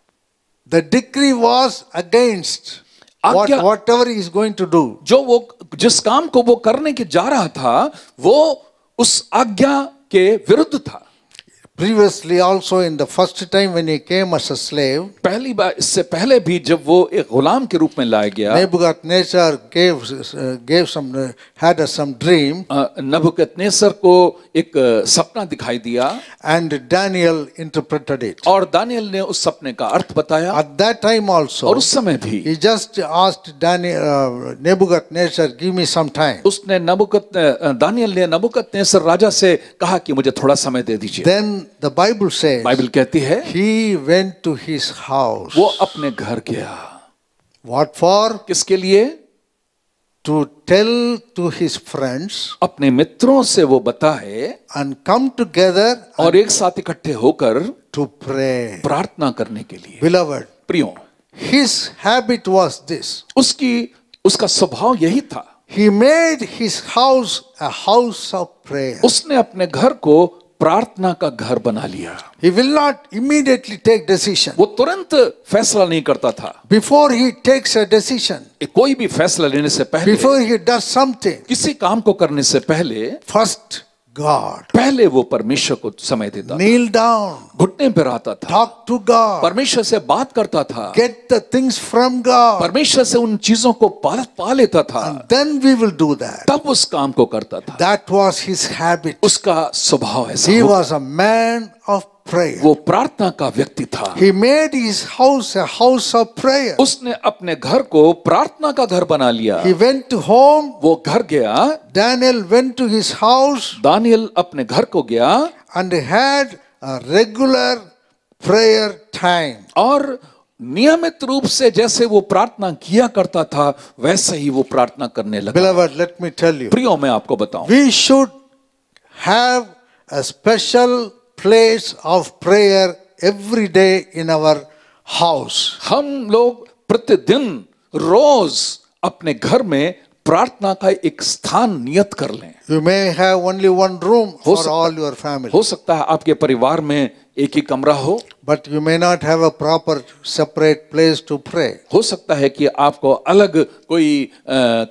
The decree was against आज्ञा- whatever he is going to do. जो वो जिस काम को वो करने के जा रहा था, वो उस आज्ञा के विरुद्ध था। Previously also, in the first time when he came as a slave, पहली बार, इससे पहले भी जब वो एक गुलाम के रूप में लाया गया, Nebuchadnezzar had some dream, नबूकदनेस्सर को एक सपना दिखाई दिया, and Daniel interpreted it. और दानियल ने उस सपने का अर्थ बताया। At that time और also, उस समय भी he just asked Nebuchadnezzar, give me some time. उसने दानियल ने नबूकदनेस्सर राजा से कहा कि मुझे थोड़ा समय दे दीजिए। Then the Bible says, Bible कहती है he went to his house. वो अपने घर गया। What for? किसके लिए? to tell to his friends अपने मित्रों से वो बताए and come together और एक साथ इकट्ठे होकर to pray. प्रार्थना करने के लिए। Beloved, प्रियो, his habit was this. उसका स्वभाव यही था। He made his house a house of prayer. उसने अपने घर को प्रार्थना का घर बना लिया। He will not immediately take decision. वो तुरंत फैसला नहीं करता था। Before he takes a decision, कोई भी फैसला लेने से पहले, before he does something, किसी काम को करने से पहले, first God. पहले वो परमेश्वर को समय देता था, Kneel down. घुटने पर आता था, Talk to God. परमेश्वर से बात करता था, Get the things from God. परमेश्वर से उन चीजों को पा लेता था, And then we will do that. तब उस काम को करता था। That was his habit. उसका स्वभाव ऐसा He होता। was a man of prayer. वो प्रार्थना का व्यक्ति था। He made his house a house of prayer. उसने अपने घर को प्रार्थना का घर बना लिया। He went to home. वो घर गया, Daniel went to his house Daniel अपने घर को गया and had a regular prayer time. और नियमित रूप से जैसे वो प्रार्थना किया करता था वैसे ही वो प्रार्थना करने लगा। Beloved, let me tell you, प्रियो, मैं आपको बताऊं, we should have a special place of prayer every day in our house. हम लोग प्रतिदिन रोज अपने घर में प्रार्थना का एक स्थान नियत कर लें। You may have only one room for all your family, हो सकता है आपके परिवार में एक ही कमरा हो, but you may not have a proper separate place to pray. हो सकता है कि आपको अलग कोई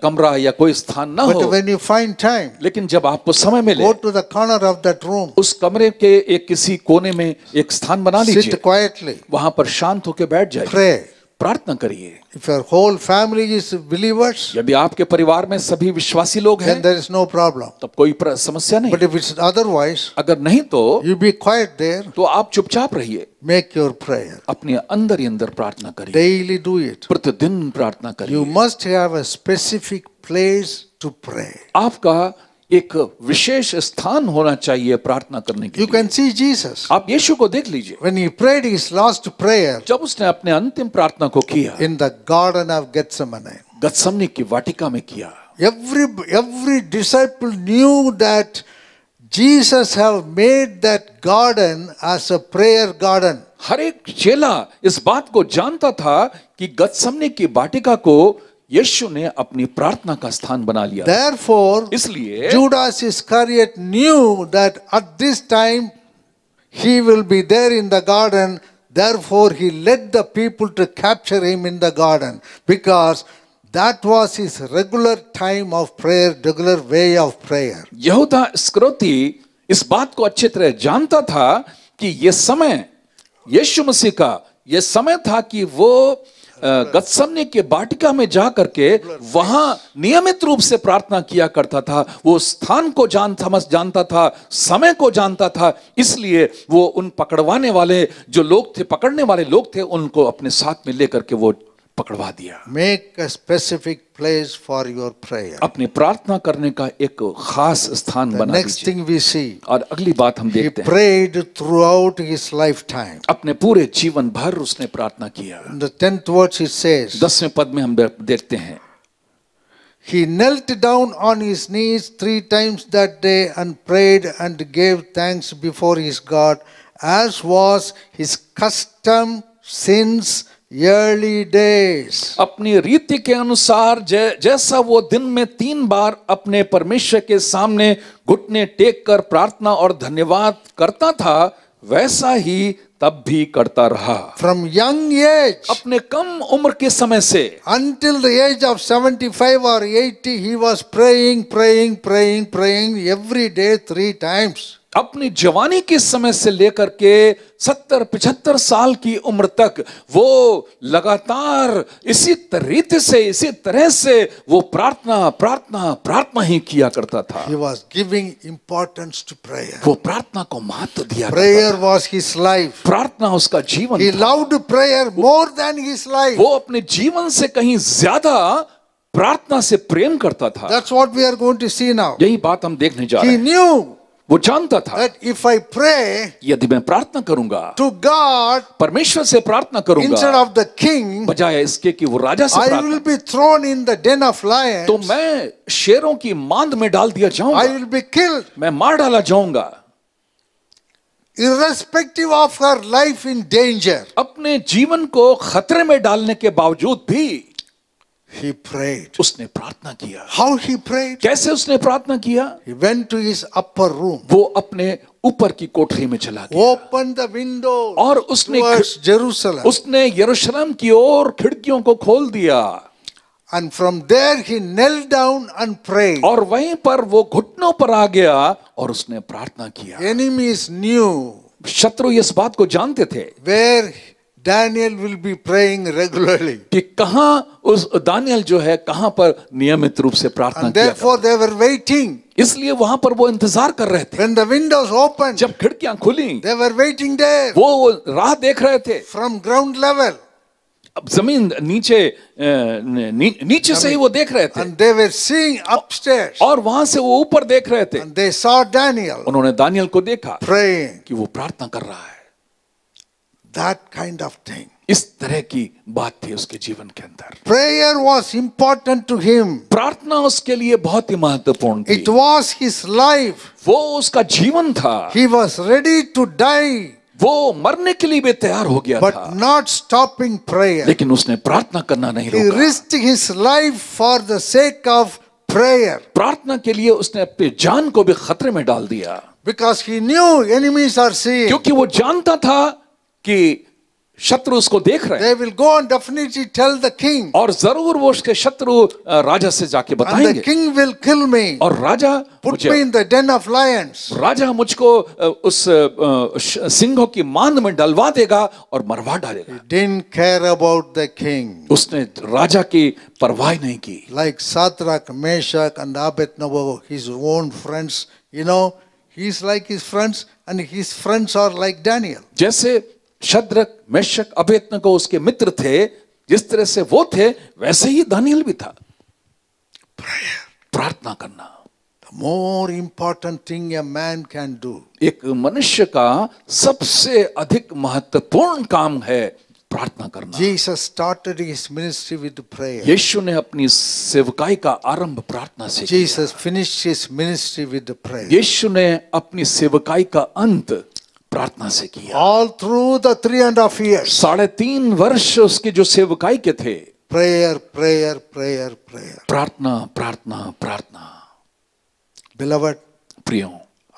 कमरा या कोई स्थान ना But हो, when you find time, लेकिन जब आपको समय मिले, go to the corner of that room, उस कमरे के एक किसी कोने में एक स्थान बना लीजिए, sit quietly, वहां पर शांत होकर बैठ जाइए, pray. प्रार्थना करिए। If your whole family is believers, यदि आपके परिवार में सभी विश्वासी लोग then हैं there is no problem. तब कोई समस्या नहीं। But if it's otherwise, अगर नहीं तो you be quiet there, तो आप चुपचाप रहिए, make your prayer. अपने अंदर ही अंदर प्रार्थना करिए, Daily do it. प्रतिदिन प्रार्थना You करिए। must have a specific place to pray. आपका एक विशेष स्थान होना चाहिए प्रार्थना करने के You लिए। can see Jesus. आप यीशु को देख लीजिए, When he prayed his last prayer जब उसने अपने अंतिम प्रार्थना को किया in the Garden of Gethsemane, गत्समनी की वाटिका में किया, every disciple knew that Jesus have made that garden as a prayer garden. हर एक चेला इस बात को जानता था कि गत्समनी की वाटिका को यीशु ने अपनी प्रार्थना का स्थान बना लिया। Therefore, इसलिए Judas Iscariot knew that at this time he will be there in the garden. Therefore, he led the people to capture him in the garden because that was his regular time of prayer, regular way of prayer. यहूदा इस्करियोती इस बात को अच्छी तरह जानता था कि ये समय यीशु मसीह का ये समय था कि वो गत्समनी के वाटिका में जा करके वहां नियमित रूप से प्रार्थना किया करता था। वो स्थान को जानता था, समय को जानता था, इसलिए वो उन पकड़वाने वाले जो लोग थे, पकड़ने वाले लोग थे, उनको अपने साथ में लेकर के वो पकड़वा दिया। Make a specific place for your prayer. अपने प्रार्थना करने का एक खास स्थान The बना next दीजिए। thing we see, और अगली बात हम he देखते हैं, prayed throughout his lifetime. अपने पूरे जीवन भर उसने प्रार्थना किया। In the 10th verse it says, 10वें पद में हम देखते हैं, he knelt down on his knees 3 times that day and prayed and gave thanks before his God, as was his custom since early days. अपनी रीति के अनुसार जैसा वो दिन में 3 बार अपने परमेश्वर के सामने घुटने टेक कर प्रार्थना और धन्यवाद करता था, वैसा ही तब भी करता रहा। From young age अपने कम उम्र के समय से until the age of 75 or 80, he was praying every day 3 times. अपनी जवानी के समय से लेकर के 70-75 साल की उम्र तक वो लगातार इसी तरह से वो प्रार्थना ही किया करता था। He was giving importance to prayer. वो प्रार्थना को महत्व दिया करता Prayer था। was his life. प्रार्थना उसका जीवन He था। loved prayer more than his life. वो अपने जीवन से कहीं ज्यादा प्रार्थना से प्रेम करता था। That's what we are going to see now. यही बात हम देखने जा रहे He हैं। knew वो जानता था that if I pray यदि मैं प्रार्थना करूंगा, to God परमेश्वर से प्रार्थना instead करूंगा, of the king, बजाय इसके कि वो राजा से I प्रार्थना, will be thrown in the den of lions. तो मैं शेरों की मांद में डाल दिया I जाऊंगा, will be killed. मैं मार डाला जाऊंगा। Irrespective of her life in danger, अपने जीवन को खतरे में डालने के बावजूद भी he prayed. उसने प्रार्थना किया। How he prayed? कैसे उसने प्रार्थना किया? He went to his upper room, वो अपने ऊपर की कोठरी में चला गया opened the window और उसने towards Jerusalem, उसने यरूशलेम की ओर खिड़कियों को खोल दिया and from there he knelt down and prayed. और वहीं पर वो घुटनों पर आ गया और उसने प्रार्थना किया। Enemies knew शत्रु इस बात को जानते थे where Daniel will be praying regularly, कि कहां उस दानियल जो है कहां पर नियमित रूप से प्रार्थना and किया therefore करता। they were waiting. इसलिए वहां पर वो इंतजार कर रहे थे। When the windows opened, जब खिड़कियां खुली they were waiting there वो राह देख रहे थे। from ground level, अब जमीन नीचे नीचे से ही वो देख रहे थे and they were seeing upstairs, और वहां से वो ऊपर देख रहे थे। and they saw Daniel उन्होंने दानियल को देखा praying. कि वो प्रार्थना कर रहा है। That kind of thing. इस तरह की बात थी उसके जीवन के अंदर। Prayer was important to him. प्रार्थना उसके लिए बहुत ही महत्वपूर्ण थी। It was his life. वो उसका जीवन था। He was ready to die, वो मरने के लिए भी तैयार हो गया but था, not stopping prayer. लेकिन उसने प्रार्थना करना नहीं He रोका। risked his life for the sake of prayer, प्रार्थना के लिए उसने अपनी जान को भी खतरे में डाल दिया, because he knew enemies are seeing. क्योंकि वो जानता था कि शत्रु उसको देख रहे हैं They will go and definitely tell the king, और जरूर वो उसके शत्रु राजा से जाके and the बताएंगे king will kill me, और राजा put me in the den of lions. राजा मुझको उस सिंहों की मांद में डलवा देगा और मरवा डालेगा। He didn't care about the king. उसने राजा की परवाह नहीं की। Like Shadrach, Meshach, and Abednego, his own friends, he's like his friends, and his friends are like Daniel. जैसे शद्रक मेशक अबेदनगो उसके मित्र थे, जिस तरह से वो थे वैसे ही दानियल भी था। प्रार्थना करना The more important thing a man can do. एक मनुष्य का सबसे अधिक महत्वपूर्ण काम है प्रार्थना करना। Jesus started his ministry with prayer. यीशु ने अपनी सेवकाई का आरंभ प्रार्थना से किया। Jesus finished his ministry with prayer. यीशु ने अपनी सेवकाई का अंत प्रार्थना से किया। All through the 3.5 years. 3.5 वर्ष उसके जो सेवकाई के थे, Prayer, prayer, prayer, prayer. प्रार्थना प्रार्थना प्रार्थना। Beloved, प्रियो,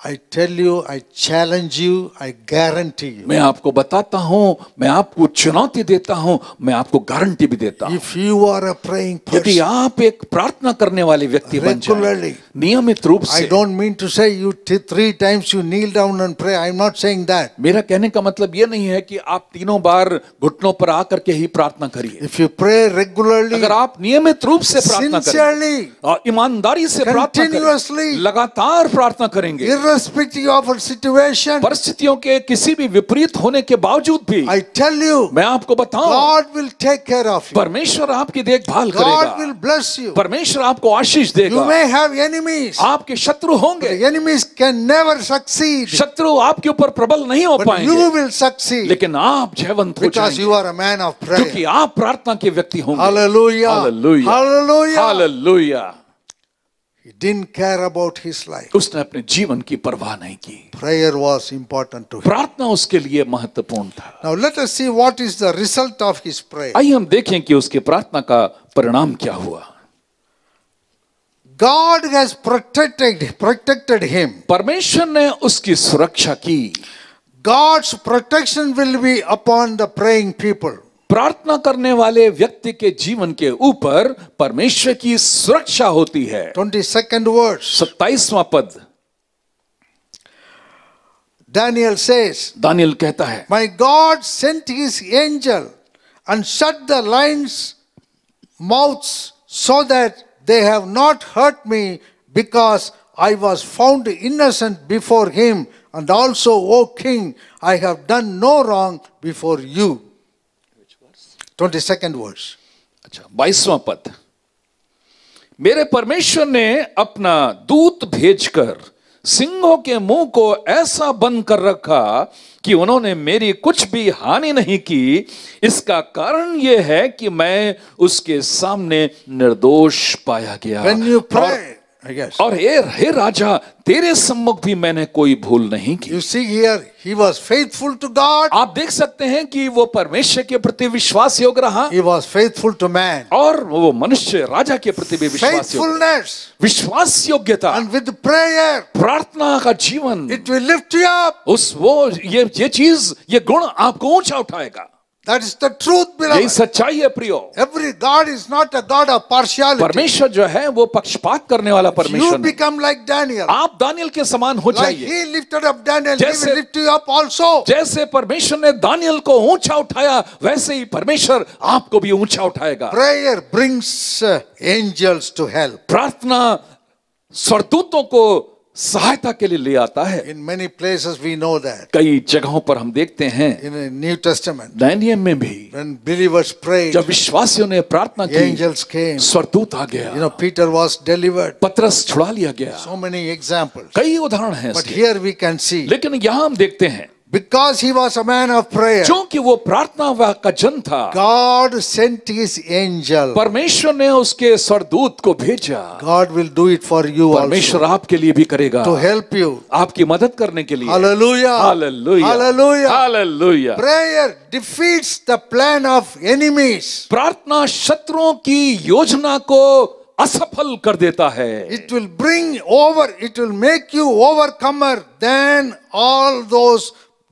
I tell you, I challenge you, I guarantee you. मैं आपको बताता हूं, मैं आपको चुनौती देता हूं, मैं आपको गारंटी भी देता हूं। If you are a praying यदि person, आप एक प्रार्थना करने वाले व्यक्ति बन जाएं, regularly, नियमित रूप I से, don't mean to say you 3 times you kneel down and pray. I'm not saying that. मेरा कहने का मतलब ये नहीं है कि आप 3 बार घुटनों पर आकर के ही प्रार्थना करिए। If you pray regularly, अगर आप नियमित रूप से प्रार्थना करें sincerely, और ईमानदारी से प्रार्थना continuously, करें, लगातार प्रार्थना करेंगे, irrespective of a situation, परिस्थितियों के किसी भी विपरीत होने के बावजूद भी, I tell you, मैं आपको बताऊं, God will take care of you. परमेश्वर आपकी देखभाल God करेगा, will bless you. परमेश्वर आपको आशीष You देगा। may have enemies. आपके शत्रु होंगे, The enemies can never succeed, शत्रु आपके ऊपर प्रबल नहीं हो but पाएंगे, you will succeed लेकिन आप जयवंत हो because जाएंगे, you are a man of क्योंकि prayer. आप प्रार्थना के व्यक्ति होंगे। Hallelujah. Hallelujah, Hallelujah. Hallelujah. He didn't care about his life. उसने अपने जीवन की परवाह नहीं की। Prayer was important to him. प्रार्थना उसके लिए महत्वपूर्ण था। Now let us see what is the result of his prayer. आइए हम देखें कि उसके प्रार्थना का परिणाम क्या हुआ। God has protected him. परमेश्वर ने उसकी सुरक्षा की। God's protection will be upon the praying people. प्रार्थना करने वाले व्यक्ति के जीवन के ऊपर परमेश्वर की सुरक्षा होती है। 22nd verse. 27वां पद, Daniel says, दानियल कहता है, My God sent his angel and shut the lions' mouths so that they have not hurt me, because I was found innocent before him, and also, O king, I have done no wrong before you. 22nd verse. अच्छा 22वां पद, मेरे परमेश्वर ने अपना दूत भेजकर सिंहों के मुंह को ऐसा बंद कर रखा कि उन्होंने मेरी कुछ भी हानि नहीं की। इसका कारण यह है कि मैं उसके सामने निर्दोष पाया गया। When you pray, yes. और हे राजा, तेरे सम्मुख भी मैंने कोई भूल नहीं की। You see here, he was faithful to God. आप देख सकते हैं कि वो परमेश्वर के प्रति विश्वास योग्य रहा He was faithful to man. और वो मनुष्य राजा के प्रति भी विश्वास योग्य। Faithfulness विश्वास योग्यता and with prayer, प्रार्थना का जीवन, it will lift you up. ये चीज, ये गुण आपको ऊंचा उठाएगा। That is the truth, यही beloved. सच्चाई है प्रियो। Every God is not a God of partiality. परमेश्वर जो है वो पक्षपात करने वाला You परमेश्वर नहीं। become like Daniel. आप दानियल के समान हो Like जाइए। he lifted up Daniel, he जैसे- will lift you up also. जैसे परमेश्वर ने दानियल को ऊंचा उठाया, वैसे ही परमेश्वर आपको भी ऊंचा उठाएगा। Prayer brings angels to help. प्रार्थना स्वर्गदूतों को सहायता के लिए ले आता है। In many places we know that. कई जगहों पर हम देखते हैं, In the New Testament, Daniel में भी when believers prayed, जब विश्वासियों ने प्रार्थना की, angels came. स्वर्गदूत आ गया। You know, Peter was delivered. पतरस छुड़ा लिया गया। So many examples. कई उदाहरण हैं But इसके। here we can see, लेकिन यहाँ हम देखते हैं, because he was a man of prayer, क्योंकि वो प्रार्थना का जन था, God sent his angel. परमेश्वर ने उसके स्वर्गदूत को भेजा। God will do it for you परमेश्वर also, आपके लिए भी करेगा, to help you. आपकी मदद करने के लिए। Hallelujah. Hallelujah, Hallelujah. Hallelujah. Prayer defeats the plan of enemies. प्रार्थना शत्रुओं की योजना को असफल कर देता है। It will bring over, it will make you overcomer than all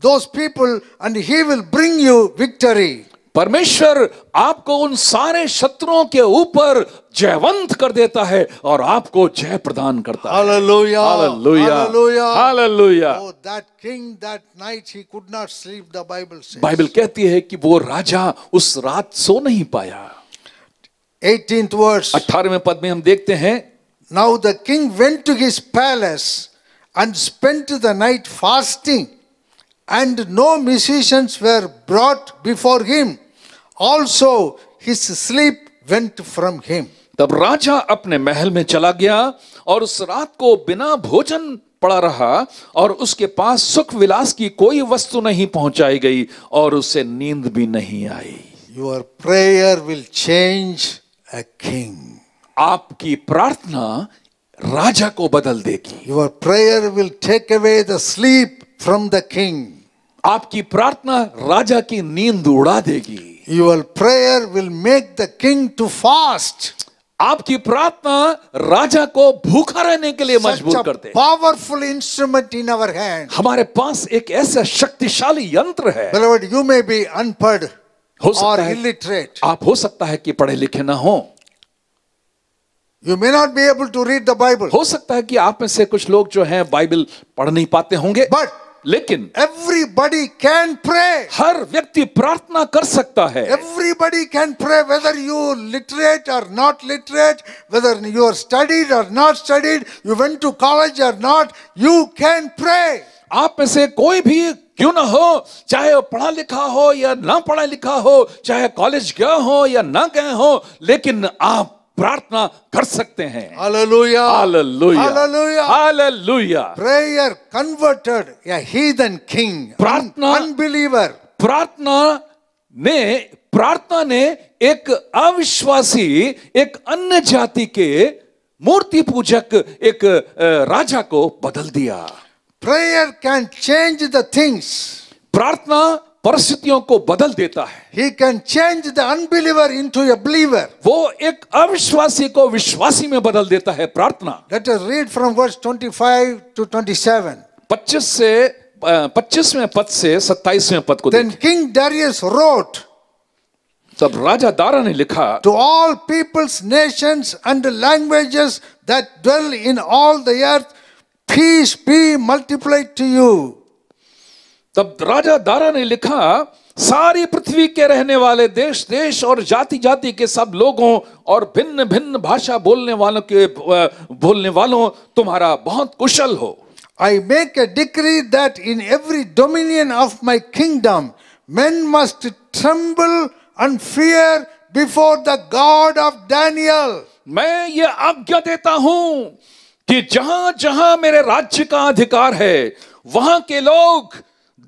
those people, and he will bring you victory. परमेश्वर आपको उन सारे शत्रुओं के ऊपर जयवंत कर देता है और आपको जय प्रदान करता है। Hallelujah. Hallelujah, Hallelujah. Hallelujah. Oh, that king that night he could not sleep, the Bible says. Bible कहती है कि वो राजा उस रात सो नहीं पाया। 18th verse. 18वें पद में हम देखते हैं, Now the king went to his palace and spent the night fasting, and no musicians were brought before him. Also his sleep went from him. तब राजा अपने महल में चला गया और उस रात को बिना भोजन पड़ा रहा और उसके पास सुख विलास की कोई वस्तु नहीं पहुंचाई गई और उसे नींद भी नहीं आई। Your prayer will change a king. आपकी प्रार्थना राजा को बदल देगी। Your prayer will take away the sleep from the king. आपकी प्रार्थना राजा की नींद उड़ा देगी। Your prayer will make the king to fast. आपकी प्रार्थना राजा को भूखा रहने के लिए Such मजबूर a करते हैं। powerful instrument in our hand. हमारे पास एक ऐसा शक्तिशाली यंत्र है। Beloved, you may be unpad हो or सकता है illiterate. आप हो सकता है कि पढ़े लिखे ना हो, You may not be able to read the Bible. हो सकता है कि आप में से कुछ लोग जो हैं बाइबल पढ़ नहीं पाते होंगे, But लेकिन everybody can pray. हर व्यक्ति प्रार्थना कर सकता है। Everybody can pray, whether you literate or not literate, whether you are studied or not studied, you went to college or not, you can pray. आप में से कोई भी क्यों ना हो, चाहे वो पढ़ा लिखा हो या ना पढ़ा लिखा हो, चाहे कॉलेज गया हो या ना गए हो, लेकिन आप प्रार्थना कर सकते हैं। Hallelujah. Hallelujah, Hallelujah. Hallelujah. Prayer converted a heathen king, प्रार्थना- unbeliever. प्रार्थना ने एक अविश्वासी, एक अन्य जाति के मूर्ति पूजक एक राजा को बदल दिया। Prayer can change the things. प्रार्थना परिस्थितियों को बदल देता है। He can change the unbeliever into a believer. वो एक अविश्वासी को विश्वासी में बदल देता है प्रार्थना। Let us read from verse 25 to 27. 25वें पद से 27वें पद को Then देखें। King Darius wrote तब राजा दारा ने लिखा, to all peoples, nations, and languages that dwell in all the earth, peace be multiplied to you. तब राजा दारा ने लिखा, सारी पृथ्वी के रहने वाले देश देश और जाति जाति के सब लोगों और भिन्न भिन्न भाषा बोलने वालों तुम्हारा बहुत कुशल हो। I make a decree that in every dominion of my kingdom men must tremble and fear before the God of Daniel. मैं ये आज्ञा देता हूं कि जहां जहां मेरे राज्य का अधिकार है वहां के लोग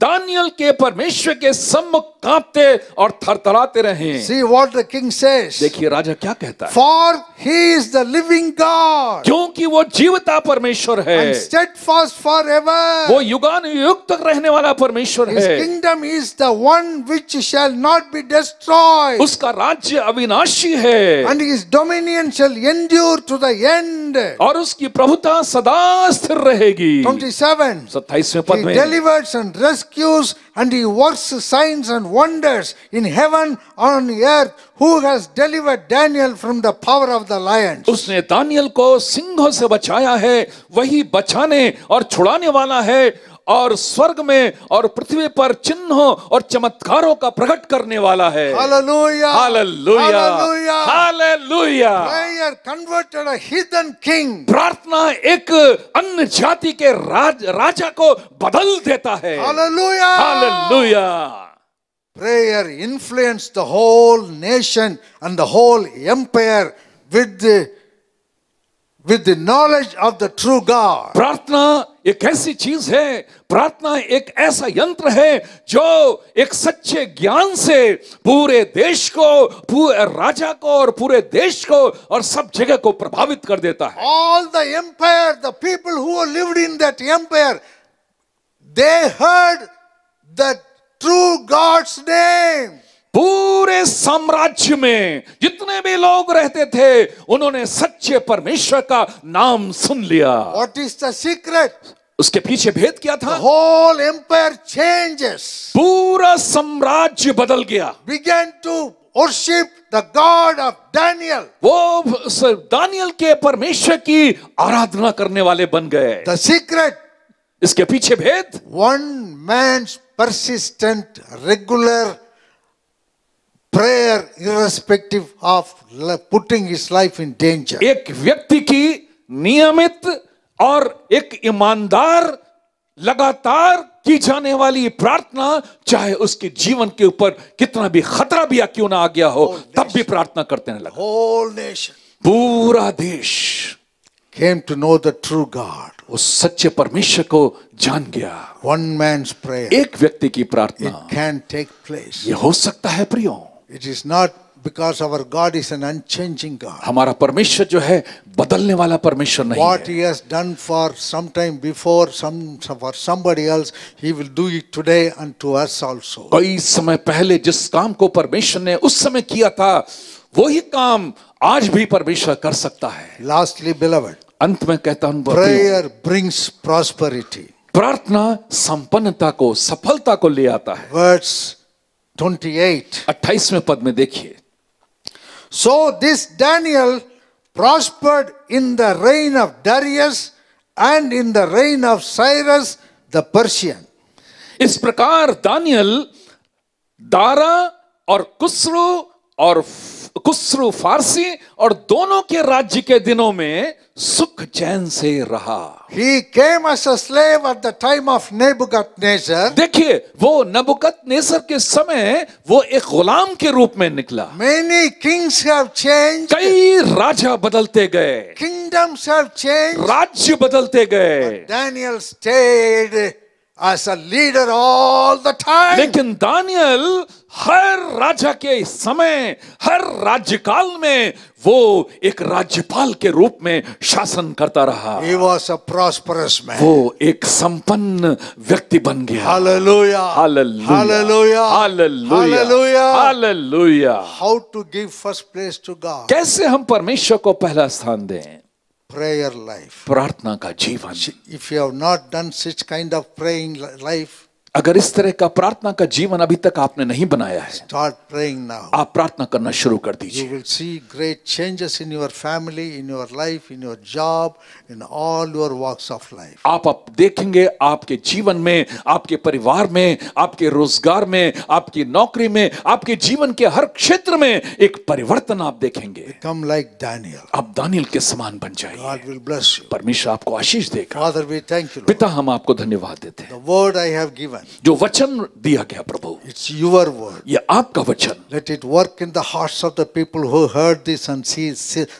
दानियल के परमेश्वर के सम्मुख कांपते और थरथराते रहे। See what the king says. देखिए राजा क्या कहता है, For he is the living God क्योंकि वो जीवता परमेश्वर है, and steadfast forever. वो युगानुयुग तक रहने वाला परमेश्वर His है, kingdom is the one which shall not be destroyed, उसका राज्य अविनाशी है and his dominion shall endure to the end. और उसकी प्रभुता सदा स्थिर रहेगी। 27. 27वें पद He में, delivers and rescues, and he works signs and wonders in heaven on earth. Who has delivered Daniel from the power of the lions? उसने Daniel को सिंहों से बचाया है, वही बचाने और छुड़ाने वाला है और स्वर्ग में और पृथ्वी पर चिन्हों और चमत्कारों का प्रकट करने वाला है। Hallelujah! Hallelujah, Hallelujah! Hallelujah. Prayer converted a heathen king. प्रार्थना एक अन्य जाति के राजा को बदल देता है। Hallelujah! Hallelujah. Prayer influenced the whole nation and the whole empire with the knowledge of the true God. प्रार्थना एक ऐसी चीज है, प्रार्थना एक ऐसा यंत्र है जो एक सच्चे ज्ञान से पूरे देश को, पूरे राजा को और पूरे देश को और सब जगह को प्रभावित कर देता है। All the empire, the people who lived in that empire, they heard the true God's name. पूरे साम्राज्य में जितने भी लोग रहते थे उन्होंने सच्चे परमेश्वर का नाम सुन लिया। What is the secret? उसके पीछे भेद क्या था? The whole empire changes. पूरा साम्राज्य बदल गया, Began to worship the God of Daniel. वो दानियल के परमेश्वर की आराधना करने वाले बन गए। The secret? इसके पीछे भेद, One man's persistent, regular prayer, irrespective of putting his life in danger. एक व्यक्ति की नियमित और एक ईमानदार लगातार की जाने वाली प्रार्थना, चाहे उसके जीवन के ऊपर कितना भी खतरा भी क्यों ना आ गया हो, तब भी प्रार्थना करते लगा। Whole nation पूरा देश came to know the true God. उस सच्चे परमेश्वर को जान गया। One man's prayer, एक व्यक्ति की प्रार्थना it can take place. ये हो सकता है प्रियो। It is not because our God is an unchanging God. हमारा परमेश्वर जो है बदलने वाला परमेश्वर नहीं What है। he has done for some time before, for somebody else, he will do it today and to us also. कई समय पहले जिस काम को परमेश्वर ने उस समय किया था, वही काम आज भी परमेश्वर कर सकता है। Lastly, beloved, अंत में कहता हूं, prayer brings prosperity. प्रार्थना संपन्नता को, सफलता को ले आता है। Verse 28. 28वें पद में देखिए, So this Daniel prospered in the reign of Darius and in the reign of Cyrus the Persian. इस प्रकार दानियल दारा और कुस्रू फारसी और दोनों के राज्य के दिनों में सुख चैन से रहा। He came as a slave at the time of Nebuchadnezzar. देखिए, वो नबुकदनेस्सर के समय वो एक गुलाम के रूप में निकला। Many kings have changed. कई राजा बदलते गए, Kingdoms have changed. राज्य बदलते गए, Daniel stayed as a leader all the time. लेकिन दानियल हर राजा के समय, हर राज्यकाल में वो एक राज्यपाल के रूप में शासन करता रहा। He was a prosperous man. वो एक संपन्न व्यक्ति बन गया। Hallelujah. Hallelujah, Hallelujah. Hallelujah, Hallelujah. Hallelujah. How to give first place to God? कैसे हम परमेश्वर को पहला स्थान दें? Prayer life. प्रार्थना का जीवन। If you have not done such kind of praying life, अगर इस तरह का प्रार्थना का जीवन अभी तक आपने नहीं बनाया है, start praying now. आप प्रार्थना करना शुरू कर You दीजिए। will see great changes in your family, in your life, in your job, in all your walks of life. आप देखेंगे आपके जीवन में, आपके परिवार में, आपके रोजगार में, आपकी नौकरी में, आपके जीवन के हर क्षेत्र में एक परिवर्तन आप देखेंगे। Become like Daniel. आप दानियल के समान बन जाइए। God will bless you. परमेश्वर आपको आशीष देगा। Father, we thank you, Lord. पिता, हम आपको धन्यवाद देते हैं। The word I have given, जो वचन दिया गया प्रभु, it's your word. ये आपका वचन, Let it work in the hearts of the people who heard this and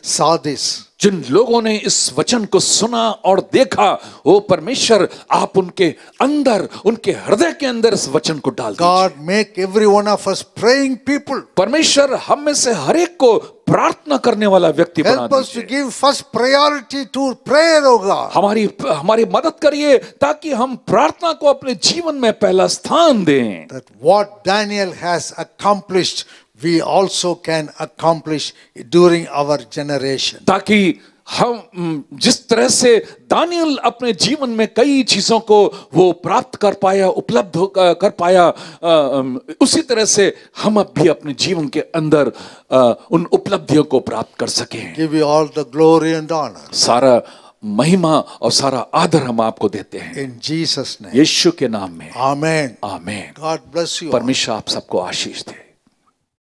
saw this. जिन लोगों ने इस वचन को सुना और देखा, वो परमेश्वर आप उनके अंदर, उनके हृदय के अंदर इस वचन को डाल दीजिए। God, make every one of us praying people. परमेश्वर हम में से हर एक को प्रार्थना करने वाला व्यक्ति बना Help us to दीजिए। give first priority to prayer, O God. हमारी मदद करिए ताकि हम प्रार्थना को अपने जीवन में पहला स्थान दें। That what Daniel has accomplished, we also can accomplish during our generation. ताकि हम जिस तरह से दानियल अपने जीवन में कई चीजों को वो प्राप्त कर पाया, उपलब्ध कर पाया, उसी तरह से हम अब भी अपने जीवन के अंदर उन उपलब्धियों को प्राप्त कर सकें। Give you all the glory and honor. सारा महिमा और सारा आदर हम आपको देते हैं In Jesus' name. यीशु के नाम में। Amen. आमीन। God bless you all. परमेश्वर आप सबको आशीष दे।